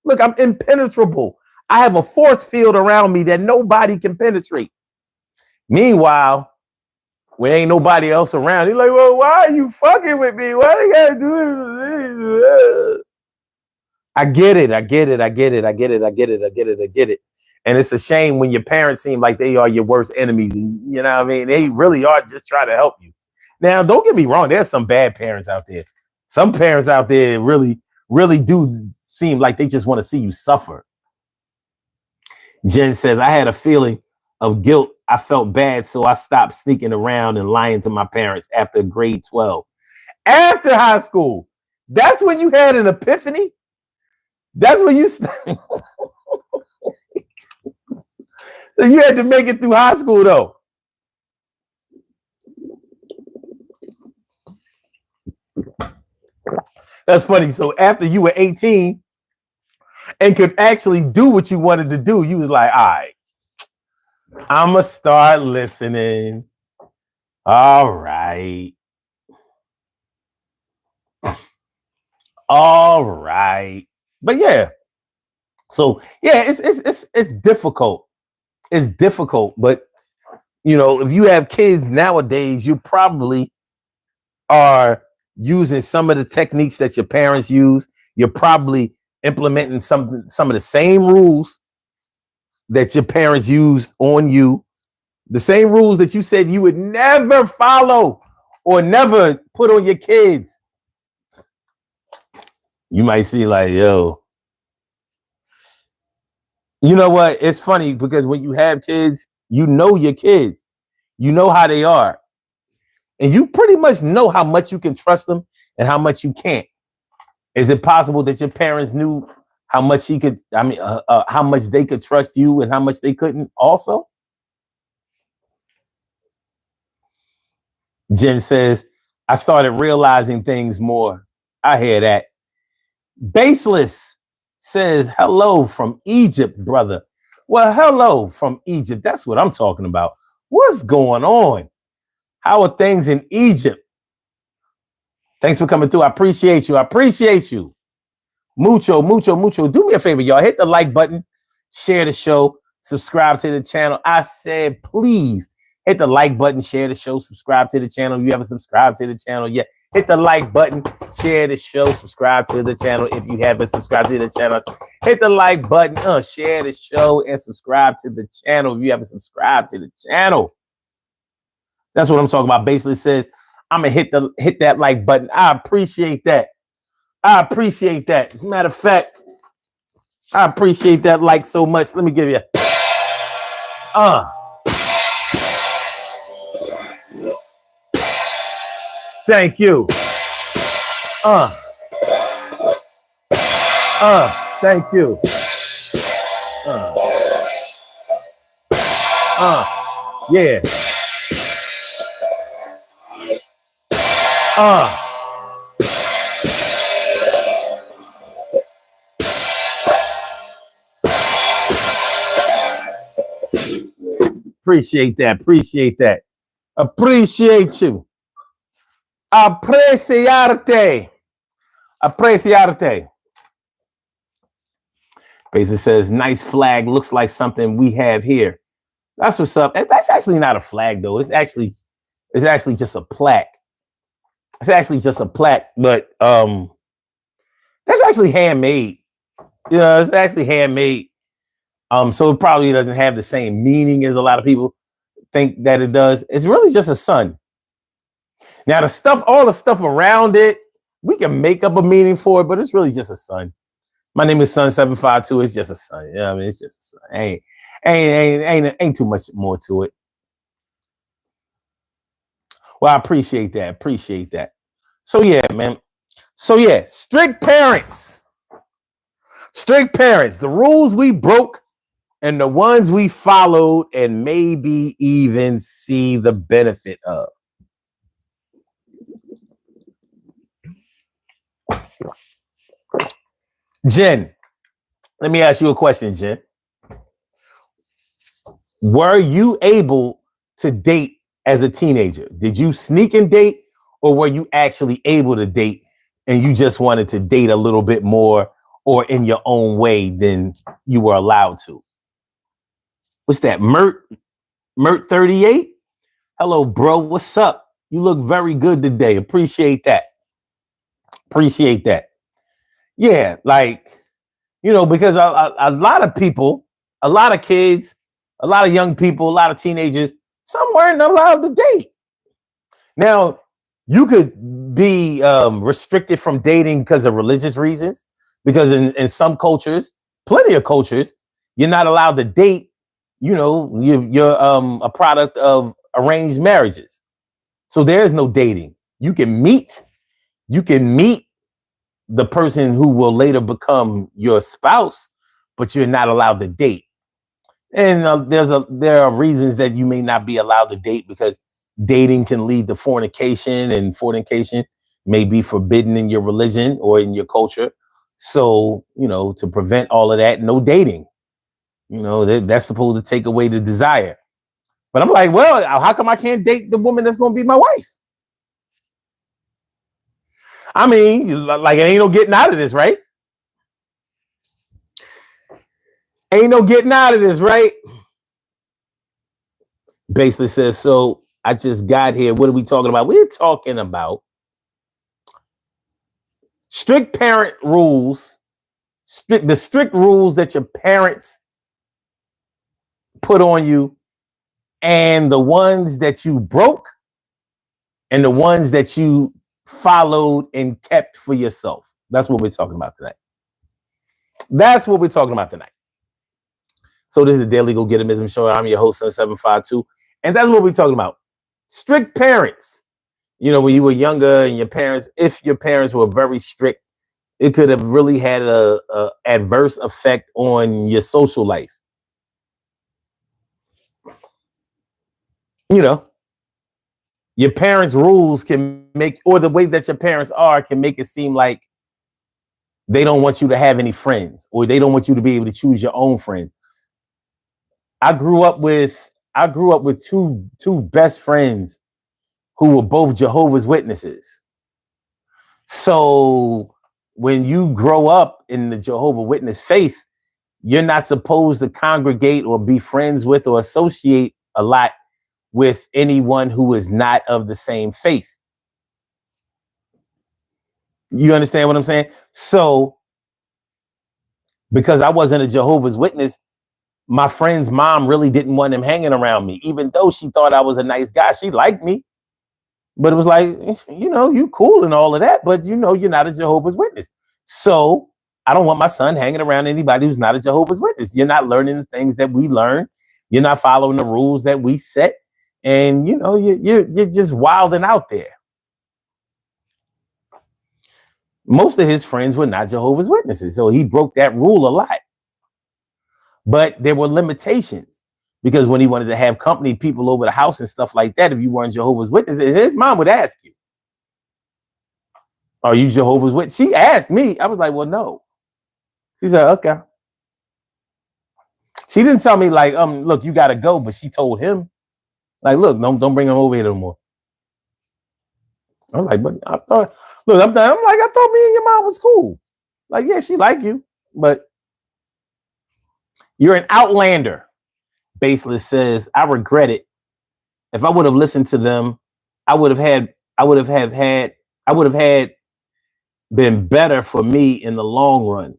look, I'm impenetrable. I have a force field around me that nobody can penetrate. Meanwhile, when ain't nobody else around, you're like, well, why are you fucking with me? Why they gotta do it? I get it. And it's a shame when your parents seem like they are your worst enemies. You know what I mean? They really are just trying to help you. Now, don't get me wrong. There's some bad parents out there. Some parents out there really, really do seem like they just want to see you suffer. Jen says, I had a feeling of guilt. I felt bad, so I stopped sneaking around and lying to my parents after grade 12. After high school. That's when you had an epiphany. That's when you. So you had to make it through high school, though. That's funny. So after you were 18 and could actually do what you wanted to do, you was like, all right, I'm going to start listening. All right. All right. But yeah. So yeah, it's difficult. It's difficult. But you know, if you have kids nowadays, you probably are using some of the techniques that your parents use. You're probably implementing some of the same rules that your parents used on you. The same rules that you said you would never follow or never put on your kids. You might see like, yo, you know what? It's funny because when you have kids, you know your kids. You know how they are. And you pretty much know how much you can trust them and how much you can't. Is it possible that your parents knew how much how much they could trust you and how much they couldn't also? Jen says, I started realizing things more. I hear that. Baseless says, hello from Egypt, brother. Well, hello from Egypt. That's what I'm talking about. What's going on? How are things in Egypt? Thanks for coming through. I appreciate you. I appreciate you. Mucho, mucho, mucho. Do me a favor, y'all. Hit the like button, share the show, subscribe to the channel. I said, please hit the like button, share the show, subscribe to the channel. If you haven't subscribed to the channel yet, hit the like button, share the show, subscribe to the channel. If you haven't subscribed to the channel, hit the like button, share the show, and subscribe to the channel. If you haven't subscribed to the channel, that's what I'm talking about. Basically says, I'm gonna hit that like button. I appreciate that. I appreciate that. As a matter of fact, I appreciate that like so much. Let me give you thank you. Thank you. Yeah. Appreciate that. Appreciate that. Appreciate you. Apreciarte. Apreciarte. Basically says, nice flag. Looks like something we have here. That's what's up. That's actually not a flag, though. It's actually just a plaque. It's actually just a plaque, but that's actually handmade. You know, it's actually handmade. So it probably doesn't have the same meaning as a lot of people think that it does. It's really just a sun. Now all the stuff around it, we can make up a meaning for it, but it's really just a sun. My name is Sun752. It's just a sun. You know what I mean? It's just a sun. Ain't too much more to it. Well, I appreciate that. Appreciate that. So yeah, man. So yeah, strict parents. Strict parents. The rules we broke and the ones we followed and maybe even see the benefit of. Jen, let me ask you a question, Jen. Were you able to date as a teenager? Did you sneak and date, or were you actually able to date and you just wanted to date a little bit more or in your own way than you were allowed to? What's that? Mert 38? Hello, bro. What's up? You look very good today. Appreciate that. Appreciate that. Yeah, like, you know, because a lot of people, a lot of kids, a lot of young people, a lot of teenagers, some weren't allowed to date. Now, you could be restricted from dating because of religious reasons, because in some cultures, plenty of cultures, you're not allowed to date. You know, you're a product of arranged marriages. So there is no dating. You can meet the person who will later become your spouse, but you're not allowed to date. And there are reasons that you may not be allowed to date because dating can lead to fornication, and fornication may be forbidden in your religion or in your culture. So, to prevent all of that, no dating. That's supposed to take away the desire. But I'm like, well, how come I can't date the woman that's going to be my wife? I mean, like, it ain't no getting out of this, right? Ain't no getting out of this, right? Basically says, so I just got here. What are we talking about? We're talking about strict parent rules, the strict rules that your parents put on you, and the ones that you broke, and the ones that you followed and kept for yourself. That's what we're talking about tonight. That's what we're talking about tonight. So this is the Daily Go Get 'Emism Show. I'm your host, Sun752. And that's what we're talking about. Strict parents. When you were younger and if your parents were very strict, it could have really had a adverse effect on your social life. Your parents' rules can make, or the way that your parents are can make it seem like they don't want you to have any friends, or they don't want you to be able to choose your own friends. I grew up with two best friends who were both Jehovah's Witnesses. So when you grow up in the Jehovah's Witness faith, you're not supposed to congregate or be friends with or associate a lot with anyone who is not of the same faith. You understand what I'm saying? So because I wasn't a Jehovah's Witness, my friend's mom really didn't want him hanging around me, even though she thought I was a nice guy. She liked me, but it was like, you cool and all of that, but you're not a Jehovah's Witness. So I don't want my son hanging around anybody who's not a Jehovah's Witness. You're not learning the things that we learn. You're not following the rules that we set. And, you're just wilding out there. Most of his friends were not Jehovah's Witnesses. So he broke that rule a lot. But there were limitations, because when he wanted to have company, people over the house and stuff like that, if you weren't Jehovah's Witnesses, his mom would ask you, are you Jehovah's Witness? She asked me. I was like, well, no. She said, okay. She didn't tell me like, look, you got to go. But she told him, like, look, don't bring him over here no more. I was like, but I thought, look, I thought me and your mom was cool. Like, yeah, she like you, but you're an outlander. Baseless says, I regret it. If I would have listened to them, I would have had been better for me in the long run.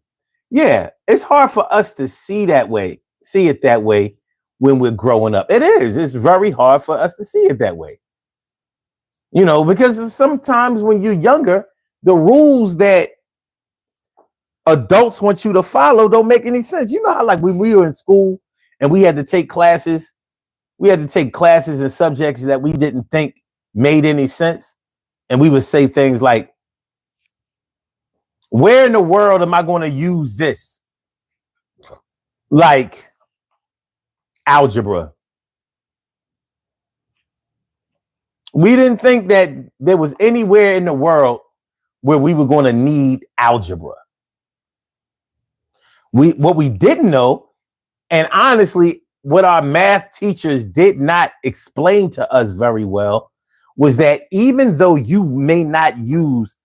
Yeah, it's hard for us to see it that way when we're growing up. It is. It's very hard for us to see it that way. Because sometimes when you're younger, the rules that adults want you to follow don't make any sense. You know how, like, when we were in school and we had to take classes and subjects that we didn't think made any sense. And we would say things like, where in the world am I going to use this? Like algebra. We didn't think that there was anywhere in the world where we were going to need algebra. What we didn't know, and honestly, what our math teachers did not explain to us very well, was that even though you may not use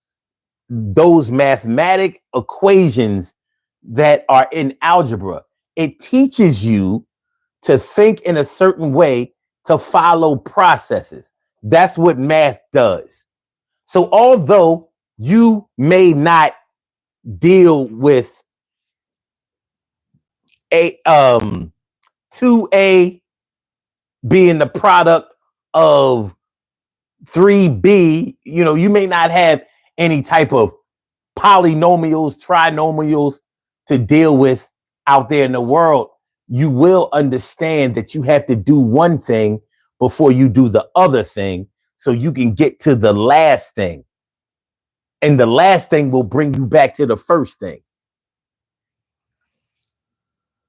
those mathematic equations that are in algebra, it teaches you to think in a certain way, to follow processes. That's what math does. So although you may not deal with a 2a being the product of 3b, you may not have any type of polynomials, trinomials to deal with out there in the world. You will understand that you have to do one thing before you do the other thing, so you can get to the last thing. And the last thing will bring you back to the first thing.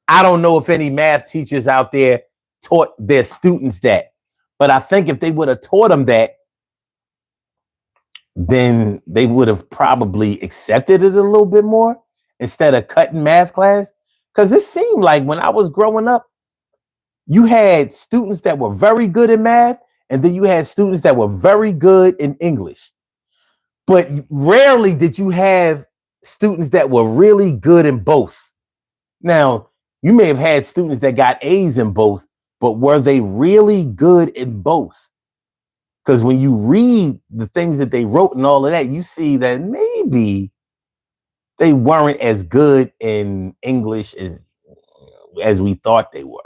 I don't know if any math teachers out there taught their students that, but I think if they would have taught them that, then they would have probably accepted it a little bit more instead of cutting math class. Because it seemed like when I was growing up, you had students that were very good in math, and then you had students that were very good in English. But rarely did you have students that were really good in both. Now, you may have had students that got A's in both, but were they really good in both? Because when you read the things that they wrote and all of that, you see that maybe they weren't as good in English as we thought they were.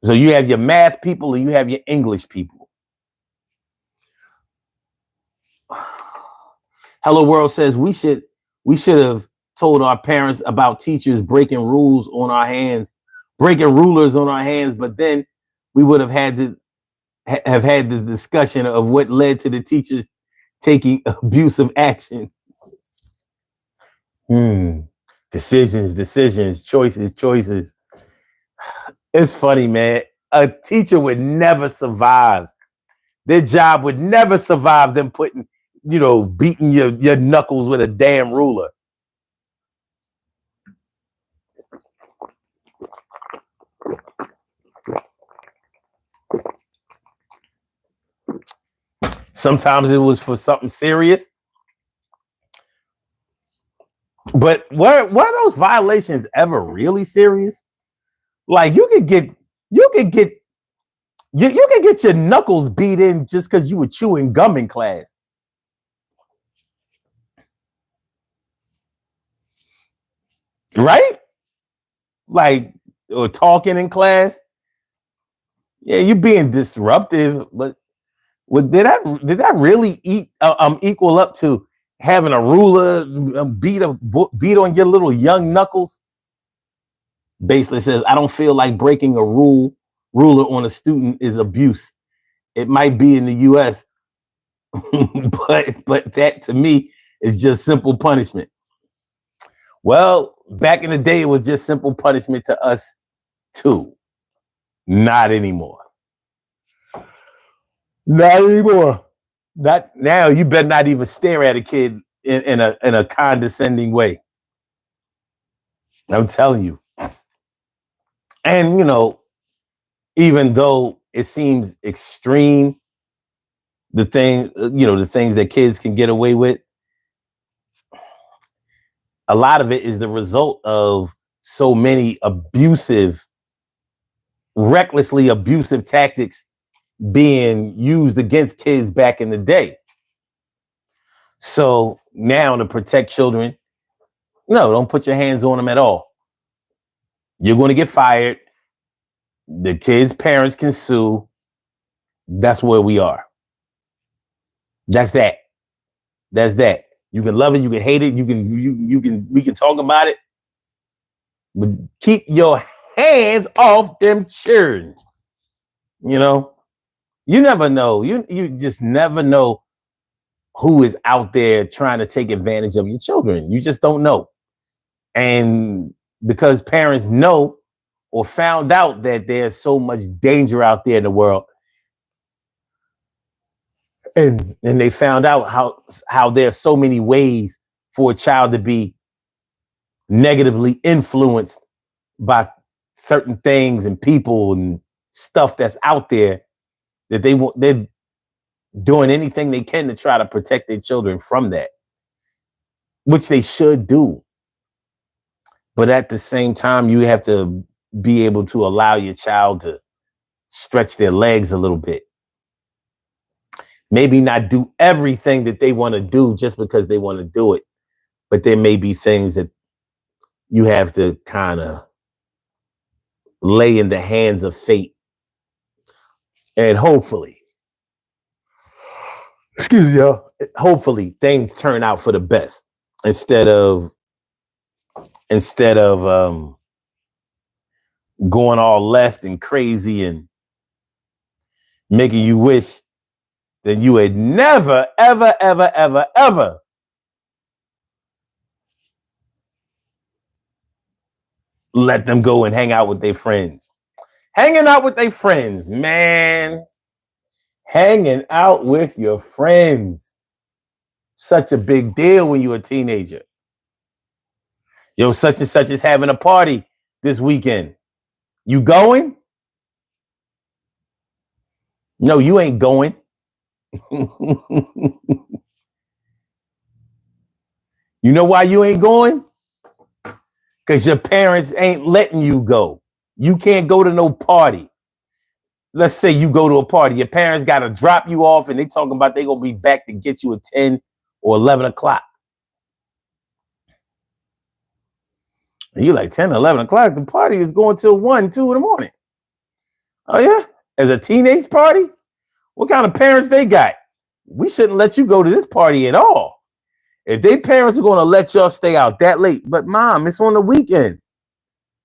So you have your math people and you have your English people. Hello World says we should have told our parents about teachers breaking rulers on our hands, but then we would have had the discussion of what led to the teachers taking abusive action. Decisions, choices. It's funny, man. A teacher would never survive. Their job would never survive them beating your knuckles with a damn ruler. Sometimes it was for something serious. But were those violations ever really serious? Like you could get your knuckles beat in just because you were chewing gum in class. Right? Like, or talking in class. Yeah, you're being disruptive, but did that really equal up to having a ruler beat on your little young knuckles? Basically says, I don't feel like breaking a ruler on a student is abuse. It might be in the US, but that to me is just simple punishment. Well, back in the day, it was just simple punishment to us too. Not anymore. Not anymore. Not now. You better not even stare at a kid in a condescending way. I'm telling you. And even though it seems extreme, the things that kids can get away with, a lot of it is the result of so many recklessly abusive tactics being used against kids back in the day. So now to protect children, no, don't put your hands on them at all. You're going to get fired. The kids' parents can sue. That's where we are. That's that. You can love it, you can hate it, we can talk about it. But keep your hands off them children. You never know. You just never know who is out there trying to take advantage of your children. You just don't know. And because parents know or found out that there's so much danger out there in the world, and they found out how there's so many ways for a child to be negatively influenced by certain things and people and stuff that's out there, that they're doing anything they can to try to protect their children from that, which they should do. But at the same time, you have to be able to allow your child to stretch their legs a little bit. Maybe not do everything that they want to do just because they want to do it. But there may be things that you have to kind of lay in the hands of fate. And hopefully, hopefully things turn out for the best instead of going all left and crazy and making you wish then you would never, ever, ever, ever, ever let them go and hang out with their friends. Hanging out with their friends, man. Hanging out with your friends. Such a big deal when you're a teenager. Yo, such and such is having a party this weekend. You going? No, you ain't going. You know why you ain't going? Because your parents ain't letting you go. You can't go to no party. Let's say you go to a party. Your parents got to drop you off and they talking about they going to be back to get you at 10 or 11 o'clock. And you're like, 10, 11 o'clock? The party is going till 1, 2 in the morning. Oh, yeah? As a teenage party? What kind of parents they got? We shouldn't let you go to this party at all. If they parents are going to let y'all stay out that late, but mom, it's on the weekend.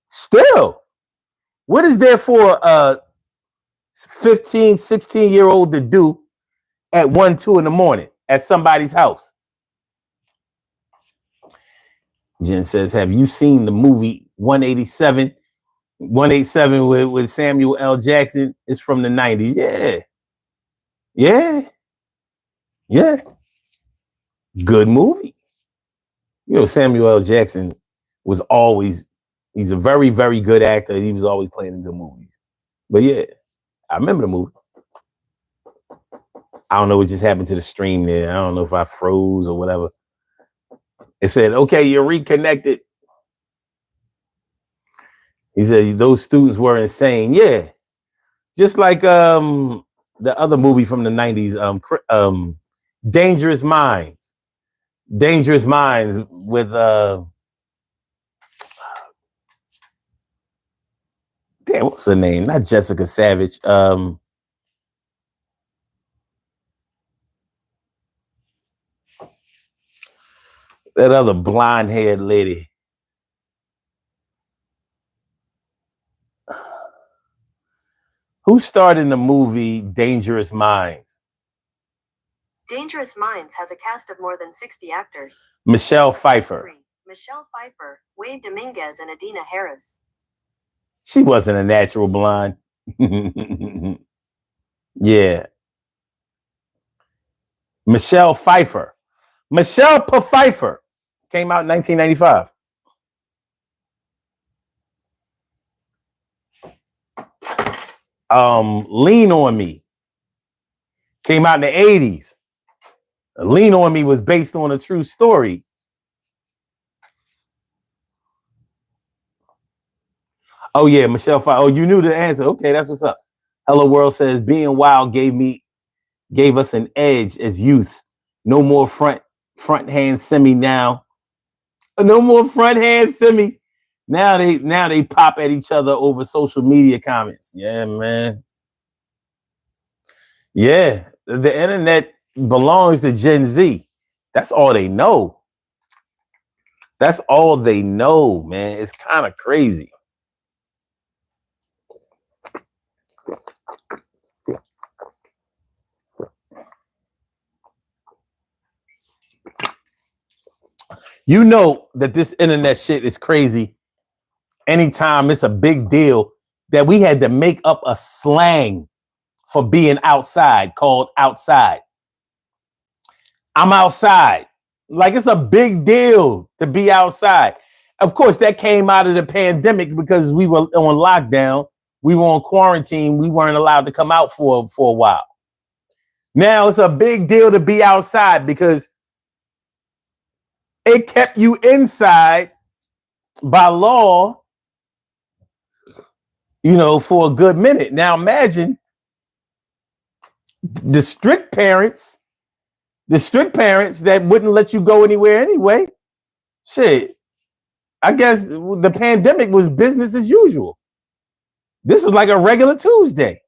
Still, what is there for a 15, 16-year-old to do at 1, 2 in the morning at somebody's house? Jen says, have you seen the movie 187? 187 with Samuel L. Jackson? It's from the 90s. Yeah. Good movie. You know, Samuel L. Jackson was always, he's a very, very good actor. He was always playing in good movies. But yeah, I remember the movie. I don't know what just happened to the stream there. I don't know if I froze or whatever. It said, okay, you're reconnected. He said, those students were insane. Yeah. Just like the other movie from the 90s, Dangerous Minds. Dangerous Minds with damn, what was her name? Not Jessica Savage. That other blonde-haired lady. Who starred in the movie Dangerous Minds? Dangerous Minds has a cast of more than 60 actors. Michelle Pfeiffer. Michelle Pfeiffer, Wade Dominguez, and Adina Harris. She wasn't a natural blonde. Yeah. Michelle Pfeiffer. Michelle Pfeiffer came out in 1995. Lean on Me came out in the 80s. Lean on Me was based on a true story. Oh yeah, Michelle Pfeiffer. Oh, you knew the answer. Okay, that's what's up. Hello World says being wild gave us an edge as youth. No more front hand semi now. No more front hand semi. Now they pop at each other over social media comments. Yeah, man. Yeah, the internet belongs to Gen Z. That's all they know. That's all they know, man. It's kind of crazy. You know that this internet shit is crazy. Anytime it's a big deal that we had to make up a slang for being outside called outside. I'm outside. Like it's a big deal to be outside. Of course, that came out of the pandemic because we were on lockdown. We were on quarantine. We weren't allowed to come out for a while. Now it's a big deal to be outside because it kept you inside by law, you know, for a good minute. Now imagine the strict parents that wouldn't let you go anywhere anyway. Shit, I guess the pandemic was business as usual. This was like a regular Tuesday.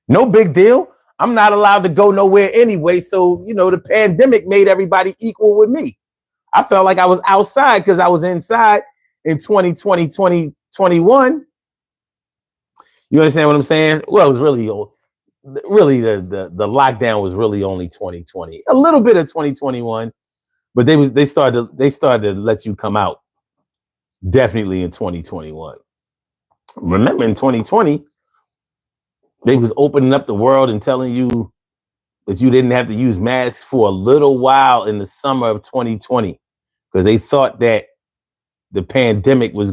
No big deal. I'm not allowed to go nowhere anyway. So, you know, the pandemic made everybody equal with me. I felt like I was outside because I was inside in 2020, 2021. You understand what I'm saying? Well, it was really old. really the lockdown was really only 2020, a little bit of 2021, but they started to let you come out definitely in 2021. Remember in 2020, they was opening up the world and telling you that you didn't have to use masks for a little while in the summer of 2020 because they thought that the pandemic was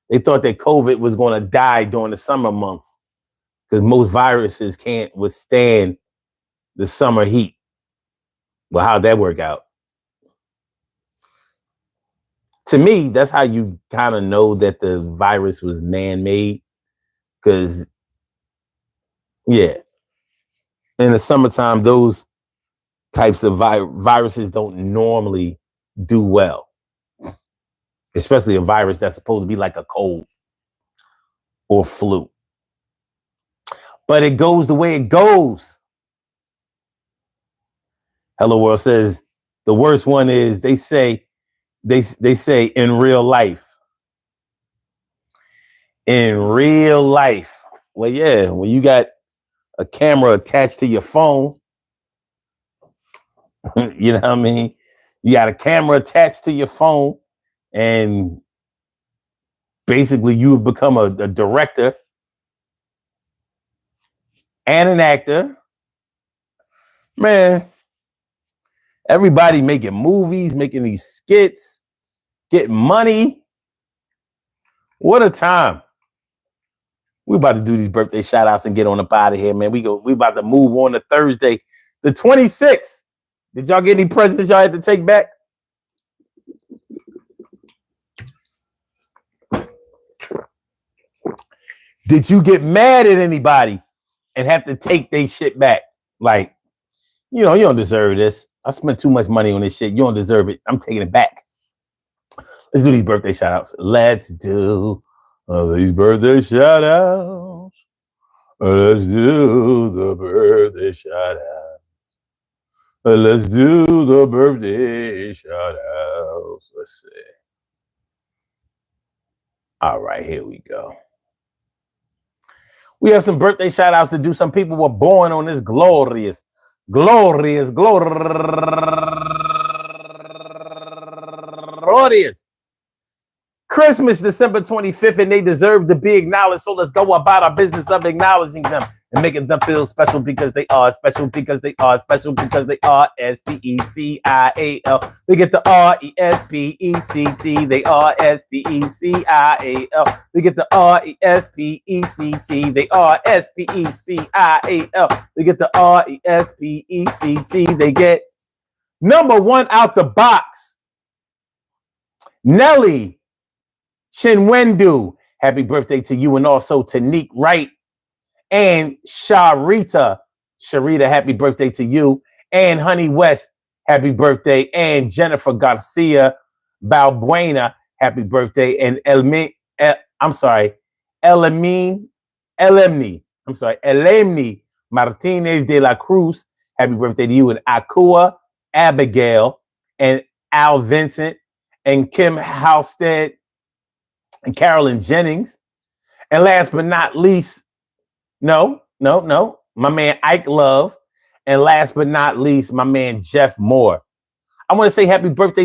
they thought that COVID was going to die during the summer months because most viruses can't withstand the summer heat. Well, how'd that work out? To me, that's how you kind of know that the virus was man-made because, yeah, in the summertime, those types of viruses don't normally do well, especially a virus that's supposed to be like a cold or flu. But it goes the way it goes. Hello World says the worst one is they say in real life. In real life. Well, yeah, when you got a camera attached to your phone, you know what I mean? You got a camera attached to your phone, and basically you have become a director and an actor. Man, everybody making movies, making these skits, getting money. What a time. We about to do these birthday shout outs and get on up out of here, man. We about to move on to Thursday, the 26th. Did y'all get any presents y'all had to take back? Did you get mad at anybody and have to take their shit back? Like, you don't deserve this. I spent too much money on this shit. You don't deserve it. I'm taking it back. Let's do these birthday shout outs. Let's do these birthday shout outs. Let's do the birthday shout out. Let's do the birthday shout outs. Let's see. All right, here we go. We have some birthday shout outs to do. Some people were born on this glorious Christmas, December 25th, and they deserve to be acknowledged. So let's go about our business of acknowledging them and making them feel special because they are special, because they are special, because they are SPECIAL. They get the RESPECT. They are SPECIAL. They get the RESPECT. They are SPECIAL. They get the RESPECT. They get number one out the box. Nelly Chinwendu, happy birthday to you, and also to Neek Wright and Sharita, happy birthday to you, and Honey West, happy birthday, and Jennifer Garcia Balbuena, happy birthday, and Elemni Martinez de la Cruz, happy birthday to you, and Akua Abigail, and Al Vincent, and Kim Halstead, and Carolyn Jennings. And last but not least, no, my man Ike Love. And last but not least, my man Jeff Moore. I want to say happy birthday